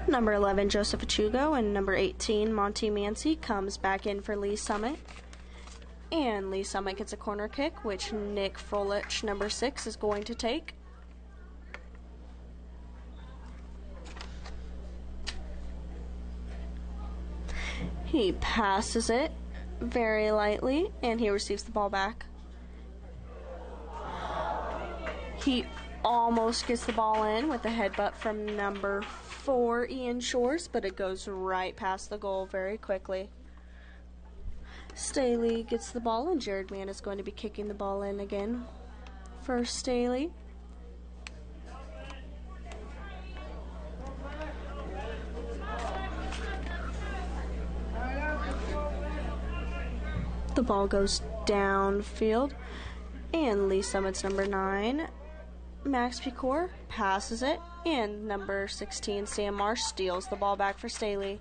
Number 11, Joseph Achugo, and number 18, Monty Mancy, comes back in for Lee Summit. And Lee Summit gets a corner kick, which Nick Froelich, number 6, is going to take. He passes it very lightly, and he receives the ball back. He almost gets the ball in with a headbutt from number 4, Ian Shores, but it goes right past the goal very quickly. Staley gets the ball, and Jared Mann is going to be kicking the ball in again for Staley. ball goes downfield, and Lee Summit's number 9, Max Pecor, passes it, and number 16, Sam Marsh, steals the ball back for Staley.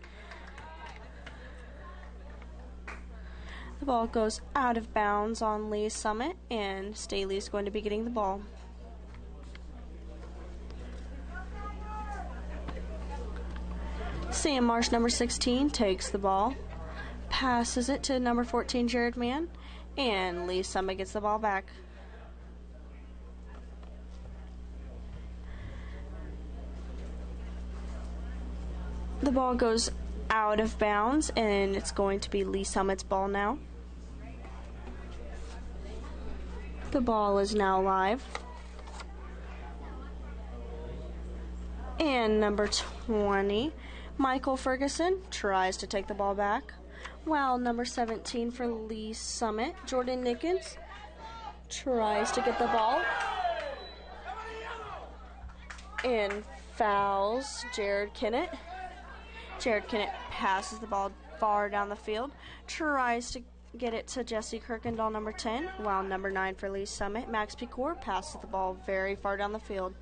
The ball goes out of bounds on Lee Summit, and Staley's going to be getting the ball. Sam Marsh, number 16, takes the ball, passes it to number 14, Jared Mann, and Lee Summit gets the ball back. The ball goes out of bounds, and it's going to be Lee Summit's ball now. The ball is now live. And number 20, Michael Ferguson, tries to take the ball back, while number 17 for Lee Summit, Jordan Nickens, tries to get the ball and fouls Jared Kennett. Jared Kennett passes the ball far down the field, tries to get it to Jesse Kirkendall, number 10, while number 9 for Lee Summit, Max Pecor, passes the ball very far down the field.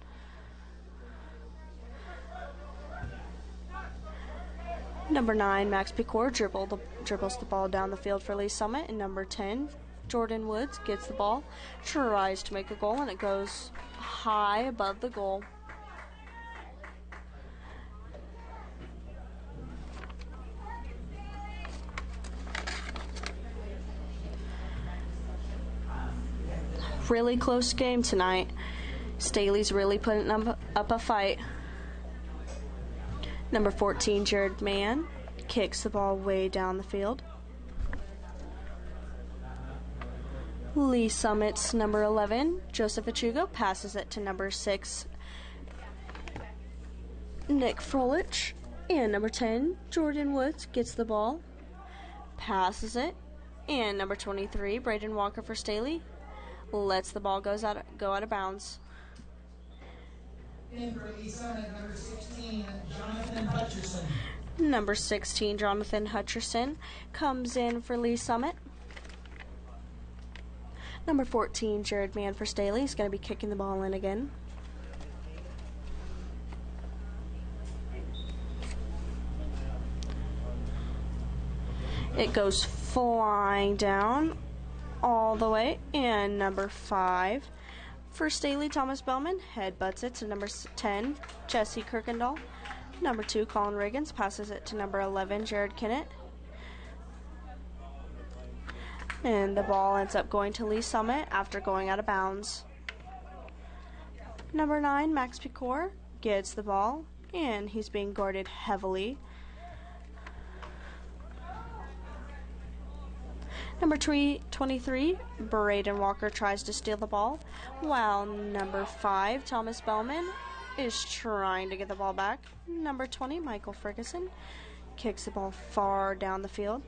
Number 9, Max Pecor, dribbles the ball down the field for Lee Summit, and number 10, Jordan Woods, gets the ball, tries to make a goal, and it goes high above the goal. Really close game tonight. Staley's really putting up a fight. Number 14, Jared Mann, kicks the ball way down the field. Lee Summit's number 11, Joseph Achugo, passes it to number 6, Nick Frolich. And number 10, Jordan Woods, gets the ball, passes it. And number 23, Braden Walker for Staley, lets the ball go out of bounds.
In for Lee Summit, number 16, Jonathan Hutcherson.
Number 16, Jonathan Hutcherson, comes in for Lee Summit. Number 14, Jared Mann for Staley, is going to be kicking the ball in again. It goes flying down all the way, and number 5 for Staley, Thomas Bellman, headbutts it to number 10, Jesse Kirkendall. Number 2, Colin Riggins, passes it to number 11, Jared Kennett. And the ball ends up going to Lee Summit after going out of bounds. Number 9, Max Pecor, gets the ball, and he's being guarded heavily. Number 23, Braden Walker, tries to steal the ball, while number 5, Thomas Bellman, is trying to get the ball back. Number 20, Michael Ferguson, kicks the ball far down the field.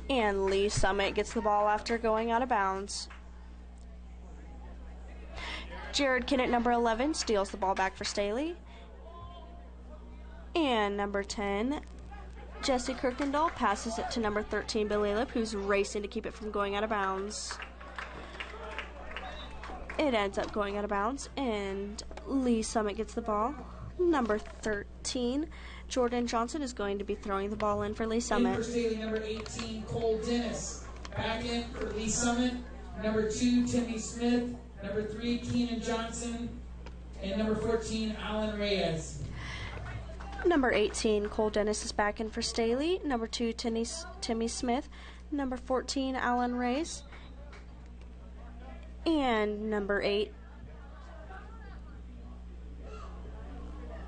And Lee Summit gets the ball after going out of bounds. Jared Kennett, number 11, steals the ball back for Staley. And number 10, Jesse Kirkendall, passes it to number 13, Billy Lip, who's racing to keep it from going out of bounds. It ends up going out of bounds, and Lee Summit gets the ball. Number 13, Jordan Johnson, is going to be throwing the ball in for Lee Summit.
In for Staley, number 18, Cole Dennis. Back in for Lee Summit, number 2, Timmy Smith. Number 3, Keenan Johnson. And number 14, Alan Reyes.
Number 18, Cole Dennis, is back in for Staley. Number 2, Timmy Smith. Number 14, Alan Reyes. And number 8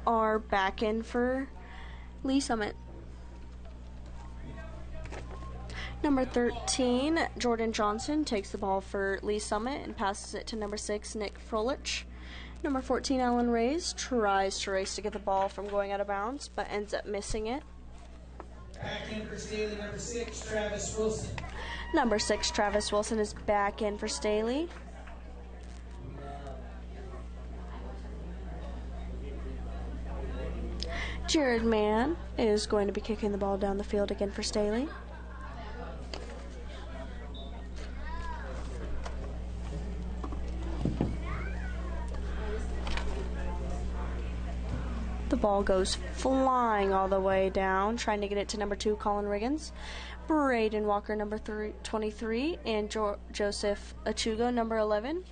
are back in for Lee Summit. Number 13, Jordan Johnson, takes the ball for Lee Summit and passes it to number 6, Nick Frolich. Number 14, Alan Reyes, tries to race to get the ball from going out of bounds, but ends up missing it.
Back in for Staley, number 6, Travis Wilson.
Number 6, Travis Wilson, is back in for Staley. Jared Mann is going to be kicking the ball down the field again for Staley. The ball goes flying all the way down, trying to get it to number 2, Colin Riggins. Braden Walker, number 23, and Joseph Achugo, number 11,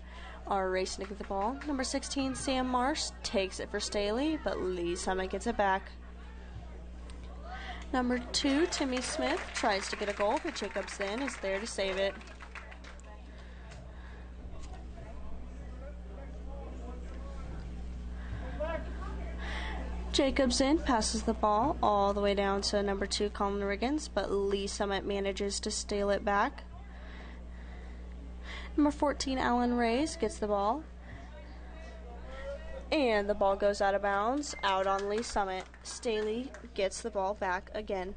are racing to get the ball. Number 16, Sam Marsh, takes it for Staley, but Lee Summit gets it back. Number 2, Timmy Smith, tries to get a goal, but Jacobson is there to save it. Jacobson passes the ball all the way down to number 2, Colin Riggins, but Lee Summit manages to steal it back. Number 14, Alan Reyes, gets the ball. And the ball goes out of bounds, out on Lee Summit. Staley gets the ball back again.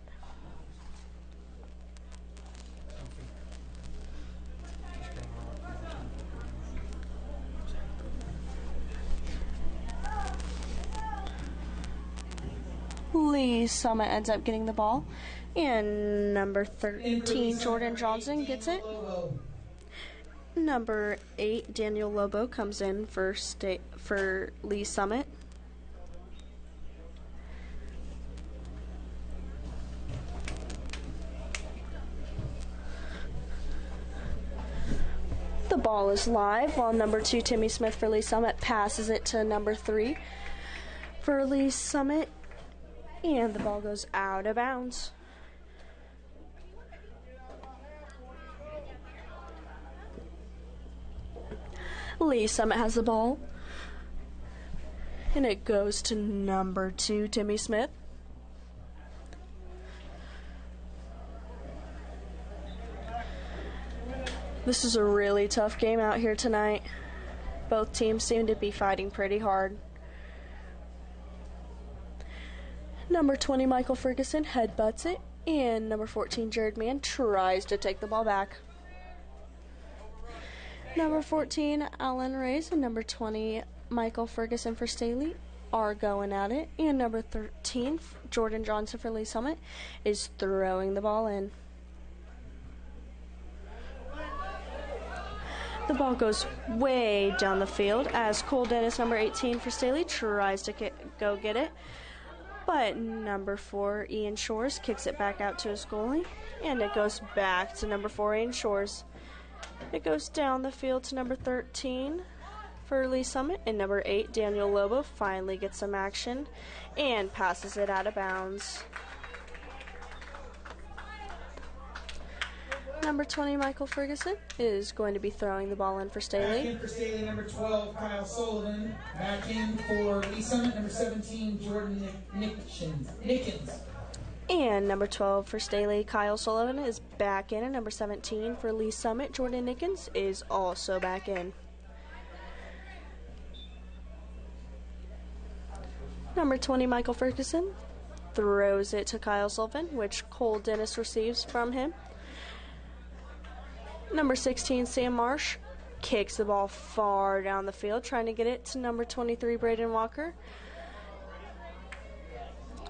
Lee Summit ends up getting the ball, and number 13, Jordan Johnson, gets it. Number 8, Daniel Lobo, comes in for Lee Summit. The ball is live while number 2, Timmy Smith for Lee Summit, passes it to number 3 for Lee Summit. And the ball goes out of bounds. Lee Summit has the ball. And it goes to number 2, Timmy Smith. This is a really tough game out here tonight. Both teams seem to be fighting pretty hard. Number 20, Michael Ferguson, headbutts it, and number 14, Jared Mann, tries to take the ball back. Number 14, Alan Reyes, and number 20, Michael Ferguson for Staley are going at it, and number 13, Jordan Johnson for Lee Summit, is throwing the ball in. The ball goes way down the field as Cole Dennis, number 18 for Staley, tries to go get it. But number 4, Ian Shores, kicks it back out to his goalie, and it goes back to number 4, Ian Shores. It goes down the field to number 13 for Lee Summit, and number 8, Daniel Lobo, finally gets some action and passes it out of bounds. Number 20, Michael Ferguson, is going to be throwing the ball in for Staley.
Back in for Staley, number 12, Kyle Sullivan. Back in for Lee Summit, number 17, Jordan Nickens.
And number 12 for Staley, Kyle Sullivan, is back in. And number 17 for Lee Summit, Jordan Nickens, is also back in. Number 20, Michael Ferguson, throws it to Kyle Sullivan, which Cole Dennis receives from him. Number 16, Sam Marsh, kicks the ball far down the field, trying to get it to number 23, Braden Walker.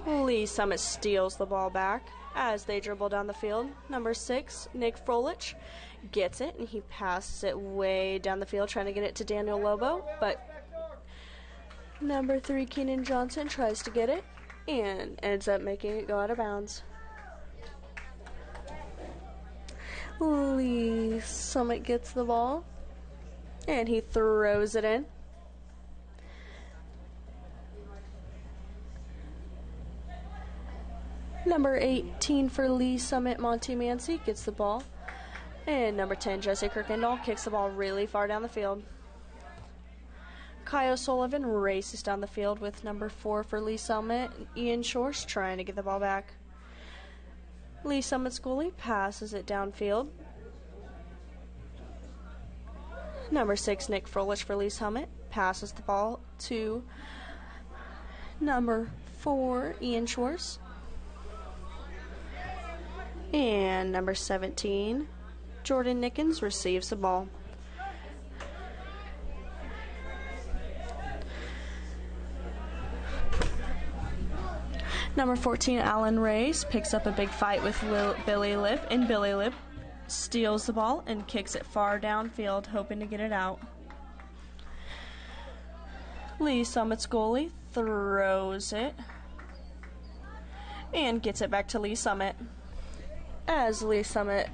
Lee Summit steals the ball back as they dribble down the field. Number 6, Nick Frolich, gets it, and he passes it way down the field, trying to get it to Daniel Lobo. But number 3, Keenan Johnson, tries to get it and ends up making it go out of bounds. Lee Summit gets the ball, and he throws it in. Number 18 for Lee Summit, Monty Mancy, gets the ball. And number 10, Jesse Kirkendall, kicks the ball really far down the field. Kyle Sullivan races down the field with number 4 for Lee Summit, Ian Shores, trying to get the ball back. Lee Summit's goalie passes it downfield. Number 6, Nick Frolich for Lee Summit, passes the ball to number 4, Ian Shores. And number 17, Jordan Nickens, receives the ball. Number 14, Alan Reyes picks up a big fight with Billy Lip, and Billy Lip steals the ball and kicks it far downfield, hoping to get it out. Lee Summit's goalie throws it and gets it back to Lee Summit. As Lee Summit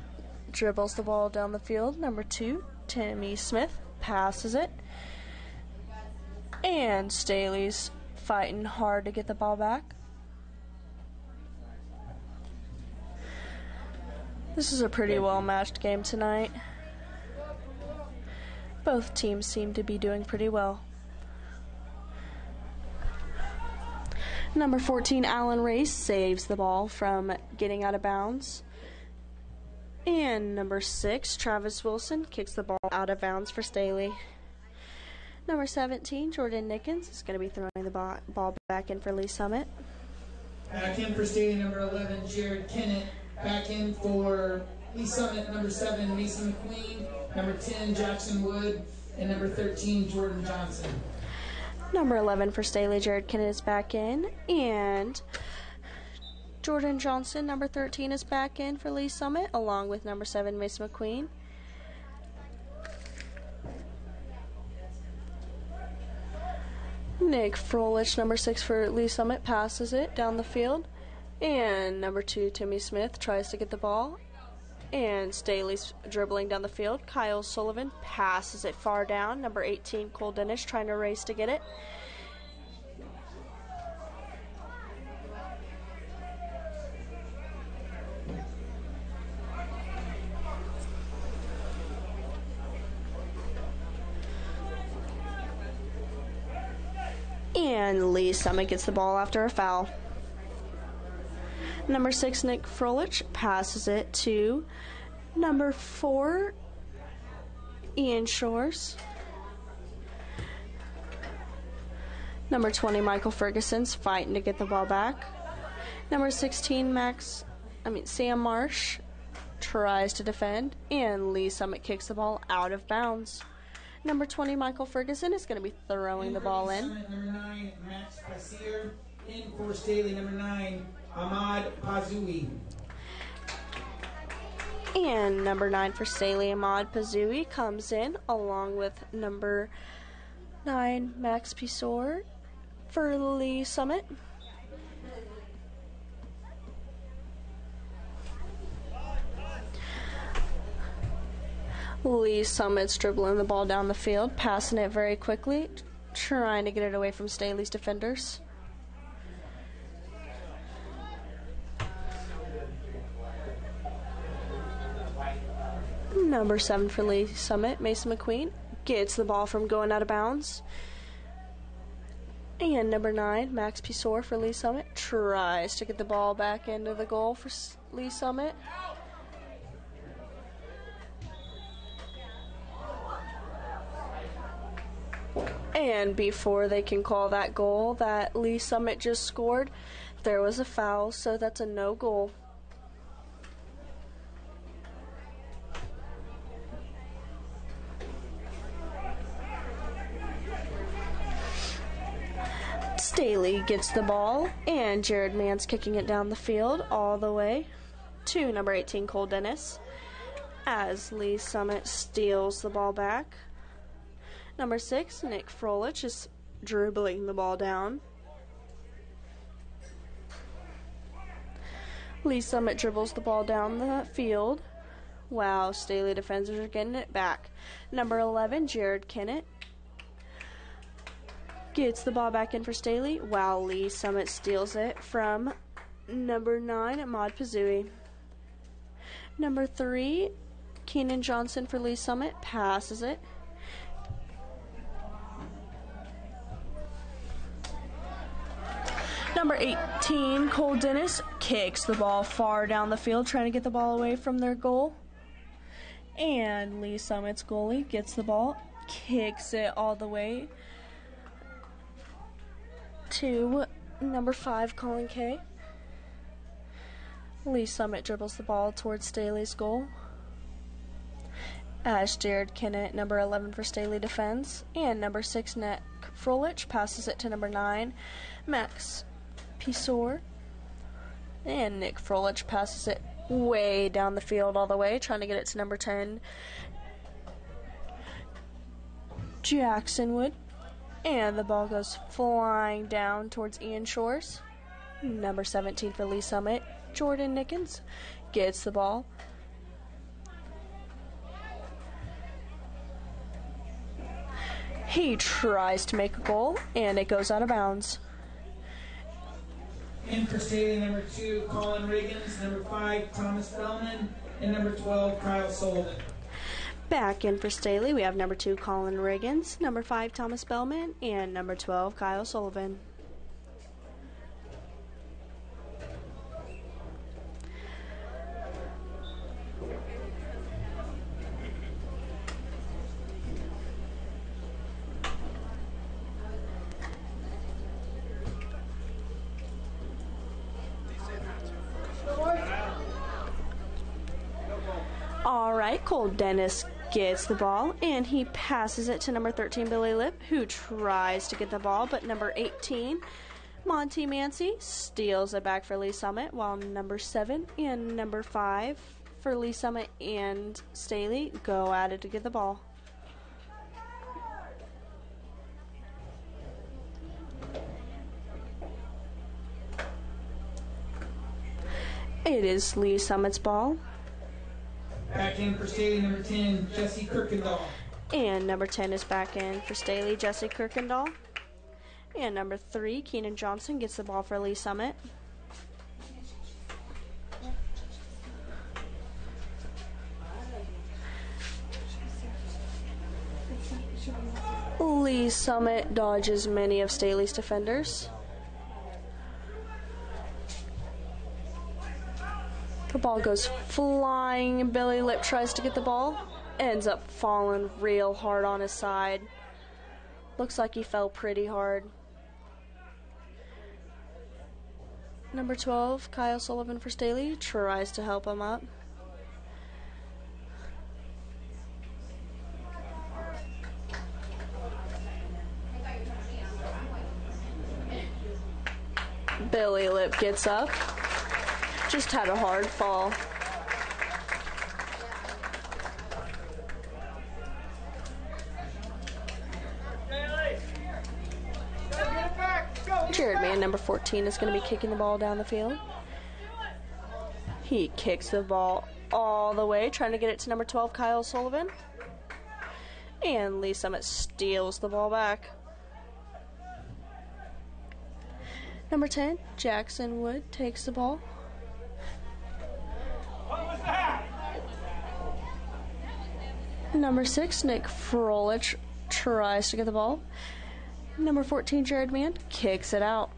dribbles the ball down the field, number 2, Timmy Smith passes it, and Staley's fighting hard to get the ball back. This is a pretty well-matched game tonight. Both teams seem to be doing pretty well. Number 14, Alan Reyes saves the ball from getting out of bounds. And number 6, Travis Wilson kicks the ball out of bounds for Staley. Number 17, Jordan Nickens is going to be throwing the ball back in for Lee Summit.
Back in for Staley, number 11, Jared Kennett. Back in for Lee Summit, number 7, Mason McQueen. Number 10, Jackson Wood. And number 13, Jordan Johnson.
Number 11 for Staley, Jared Kennett is back in. And Jordan Johnson, number 13, is back in for Lee Summit, along with number 7, Mason McQueen. Nick Frolich, number 6 for Lee Summit, passes it down the field. And number 2, Timmy Smith, tries to get the ball. And Staley's dribbling down the field. Kyle Sullivan passes it far down. Number 18, Cole Dennis, trying to race to get it. And Lee Summit gets the ball after a foul. Number 6, Nick Frolich, passes it to number 4, Ian Shores. Number 20, Michael Ferguson's fighting to get the ball back. Number 16, Sam Marsh tries to defend, and Lee Summit kicks the ball out of bounds. Number 20, Michael Ferguson is going to be throwing the ball in.
Number 9, Max Passier. In for Staley, number 9, Ahmad Pazoui.
And number 9 for Staley, Ahmad Pazoui, comes in along with number 9, Max Pisor for Lee Summit. Lee Summit's dribbling the ball down the field, passing it very quickly, trying to get it away from Staley's defenders. Number 7 for Lee Summit, Mason McQueen, gets the ball from going out of bounds. And number 9, Max Pisor for Lee Summit, tries to get the ball back into the goal for Lee Summit. And before they can call that goal that Lee Summit just scored, there was a foul, so that's a no goal. Staley gets the ball, and Jared Mann's kicking it down the field all the way to number 18, Cole Dennis, as Lee Summit steals the ball back. Number 6, Nick Frolich, is dribbling the ball down. Lee Summit dribbles the ball down the field. Wow, Staley defenders are getting it back. Number 11, Jared Kennett, gets the ball back in for Staley, while Lee Summit steals it from number 9, Ahmad Pazoui. Number 3, Keenan Johnson for Lee Summit, passes it. Number 18, Cole Dennis, kicks the ball far down the field, trying to get the ball away from their goal. And Lee Summit's goalie gets the ball, kicks it all the way to number 5, Colin Kay. Lee Summit dribbles the ball towards Staley's goal, as Jared Kennett, number 11 for Staley, defends. And number 6, Nick Frolich, passes it to number 9, Max Pisor. And Nick Froelich passes it way down the field all the way, trying to get it to number 10, Jackson Wood. And the ball goes flying down towards Ian Shores. Number 17 for Lee Summit, Jordan Nickens, gets the ball. He tries to make a goal, and it goes out of bounds.
In for Staley, number 2, Colin Riggins, number 5, Thomas Bellman, and number 12, Kyle Sullivan.
Back in for Staley, we have number 2, Colin Riggins, number 5, Thomas Bellman, and number 12, Kyle Sullivan. Alright, Cole Dennis gets the ball, and he passes it to number 13, Billy Lip, who tries to get the ball, but number 18, Monty Mancy, steals it back for Lee Summit, while number 7 and number 5 for Lee Summit and Staley go at it to get the ball. It is Lee Summit's ball.
Back in for Staley, number 10, Jesse Kirkendall.
And number 10 is back in for Staley, Jesse Kirkendall. And number 3, Keenan Johnson, gets the ball for Lee Summit. Lee Summit dodges many of Staley's defenders. The ball goes flying. Billy Lip tries to get the ball. Ends up falling real hard on his side. Looks like he fell pretty hard. Number 12, Kyle Sullivan for Staley, tries to help him up. Billy Lip gets up. Just had a hard fall. Jared Mann, number 14, is going to be kicking the ball down the field. He kicks the ball all the way, trying to get it to number 12, Kyle Sullivan. And Lee Summit steals the ball back. Number 10, Jackson Wood, takes the ball. Number 6, Nick Froelich, tries to get the ball. Number 14, Jared Mann, kicks it out.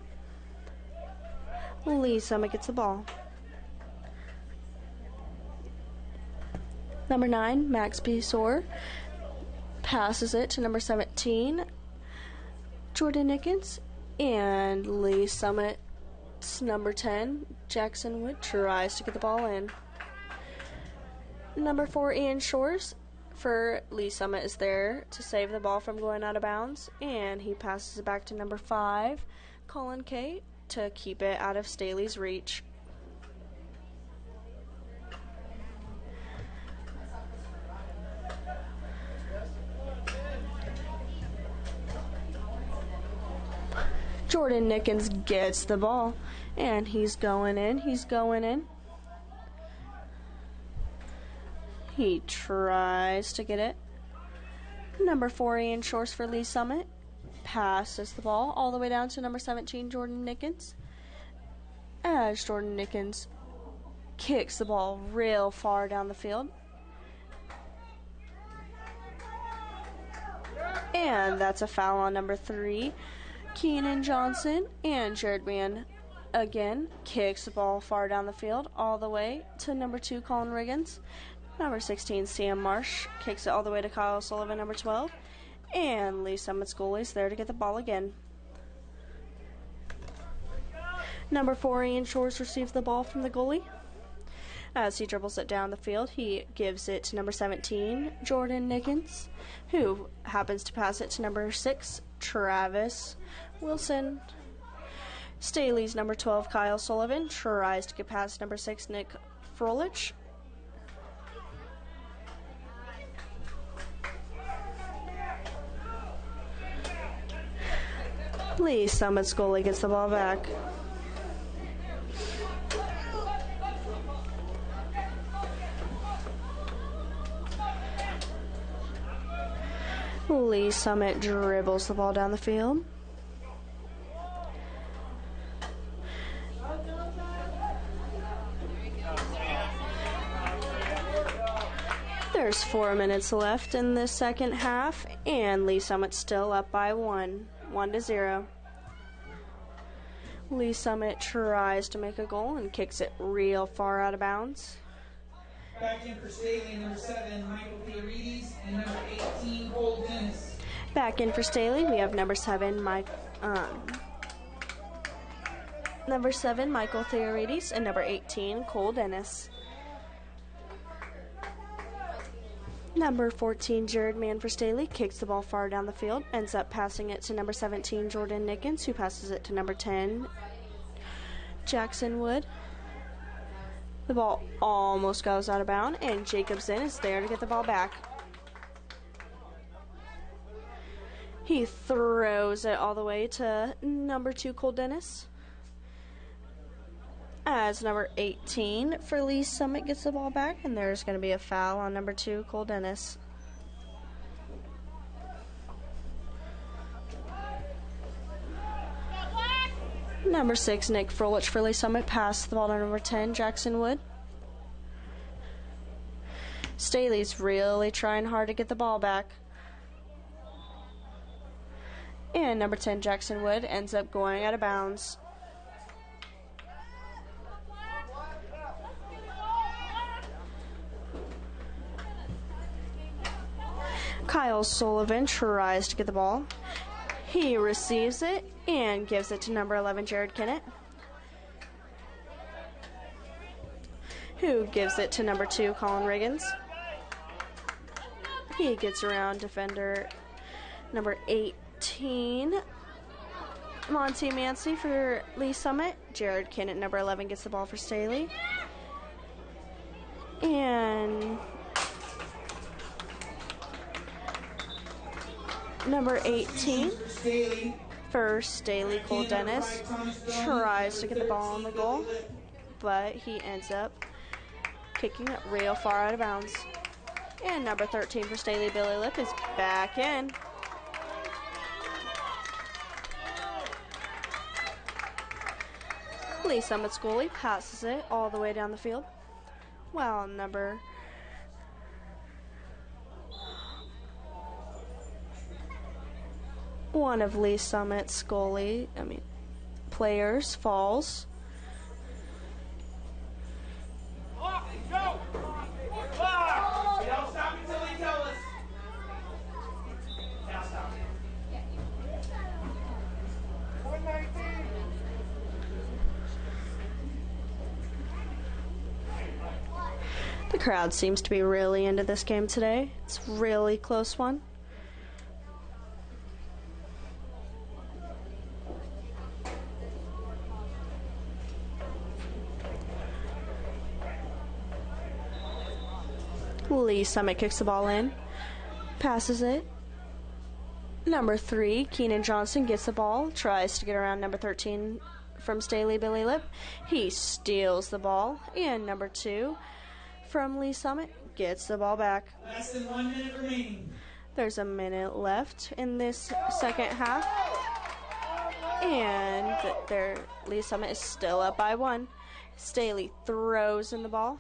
Lee Summit gets the ball. Number 9, Max B. Soar, passes it to number 17, Jordan Nickens. And Lee Summit's number 10, Jackson Wood, tries to get the ball in. Number 4, Ian Shores for Lee Summit is there to save the ball from going out of bounds. And he passes it back to number 5, Colin Kay, to keep it out of Staley's reach. Jordan Nickens gets the ball, and he's going in. He tries to get it. Number 4, Ian Shores for Lee Summit, passes the ball all the way down to number 17, Jordan Nickens. As Jordan Nickens kicks the ball real far down the field. And that's a foul on number 3. Keenan Johnson, and Jared Mann again kicks the ball far down the field all the way to number 2, Colin Riggins. Number 16, Sam Marsh, kicks it all the way to Kyle Sullivan, number 12. And Lee Summit's goalie's there to get the ball again. Number 4, Ian Shores, receives the ball from the goalie. As he dribbles it down the field, he gives it to number 17, Jordan Nickens, who happens to pass it to number 6, Travis Wilson. Staley's number 12, Kyle Sullivan, tries to get past number 6, Nick Froelich. Lee Summit's goalie gets the ball back. Lee Summit dribbles the ball down the field. There's 4 minutes left in the second half, and Lee Summit's still up by 1-0. Lee Summit tries to make a goal and kicks it real far out of bounds.
Back in for Staley, number 7, Michael Theorides, and number 18, Cole Dennis.
Back in for Staley, we have number 7, Michael Theorides, and number 18, Cole Dennis. Number 14, Jared Mann for Staley, kicks the ball far down the field, ends up passing it to number 17, Jordan Nickens, who passes it to number 10, Jackson Wood. The ball almost goes out of bounds, and Jacobson is there to get the ball back. He throws it all the way to number 2, Cole Dennis. As number 18 for Lee Summit gets the ball back, and there's going to be a foul on number 2, Cole Dennis. Number 6, Nick Froelich for Lee Summit, passed the ball to number 10, Jackson Wood. Staley's really trying hard to get the ball back. And number 10, Jackson Wood, ends up going out of bounds. Kyle Sullivan tries to get the ball. He receives it and gives it to number 11, Jared Kennett, who gives it to number 2, Colin Riggins. He gets around defender number 18, Monty Mancy for Lee Summit. Jared Kennett, number 11, gets the ball for Staley. And number 18 for Staley, Cole Dennis, tries to get the ball on the goal, but he ends up kicking it real far out of bounds. And number 13 for Staley, Billy Lip, is back in. Lee Summit's goalie passes it all the way down the field, while number one of Lee Summit's players falls.
Don't stop until they tell us. Now stop. 119.
The crowd seems to be really into this game today. It's a really close one. Lee Summit kicks the ball in, passes it. Number 3, Keenan Johnson, gets the ball, tries to get around number 13 from Staley, Billy Lip. He steals the ball, and number 2 from Lee Summit gets the ball back.
Less than 1 minute remaining.
There's a minute left in this second half, and Lee Summit is still up by 1. Staley throws in the ball,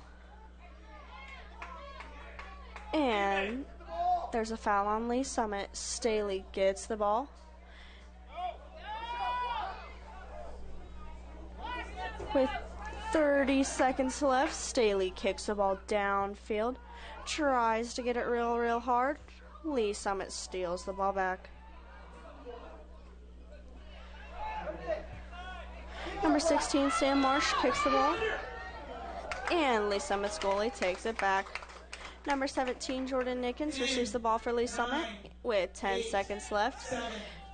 and there's a foul on Lee Summit. Staley gets the ball. With 30 seconds left, Staley kicks the ball downfield, tries to get it real hard. Lee Summit steals the ball back. Number 16, Sam Marsh, kicks the ball, and Lee Summit's goalie takes it back. Number 17, Jordan Nickens, receives the ball for Lee Summit with 10 seconds left.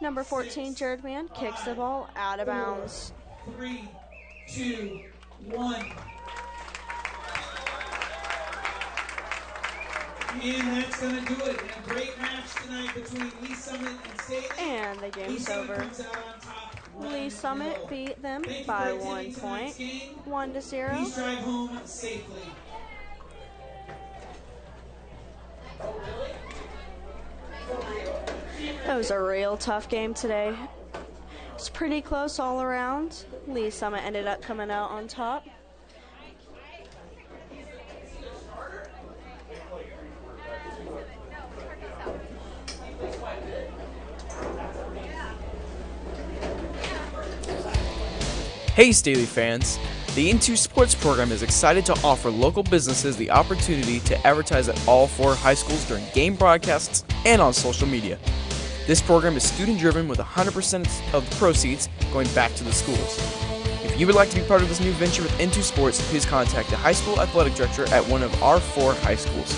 Number 14, Jared Mann, kicks the ball out of bounds.
3, 2, 1. And that's going to do it. A great match tonight between Lee Summit and Staley.
And the game's over.
Comes out on top.
Lee Summit beat them
Thank you
by
for
1
attending
point,
tonight's game.
1-0.
Please drive home safely.
That was a real tough game today. It's pretty close all around. Lee Summit ended up coming out on top.
Hey Staley fans! The Into Sports program is excited to offer local businesses the opportunity to advertise at all 4 high schools during game broadcasts and on social media. This program is student-driven with 100% of the proceeds going back to the schools. If you would like to be part of this new venture with Into Sports, please contact the high school athletic director at one of our 4 high schools.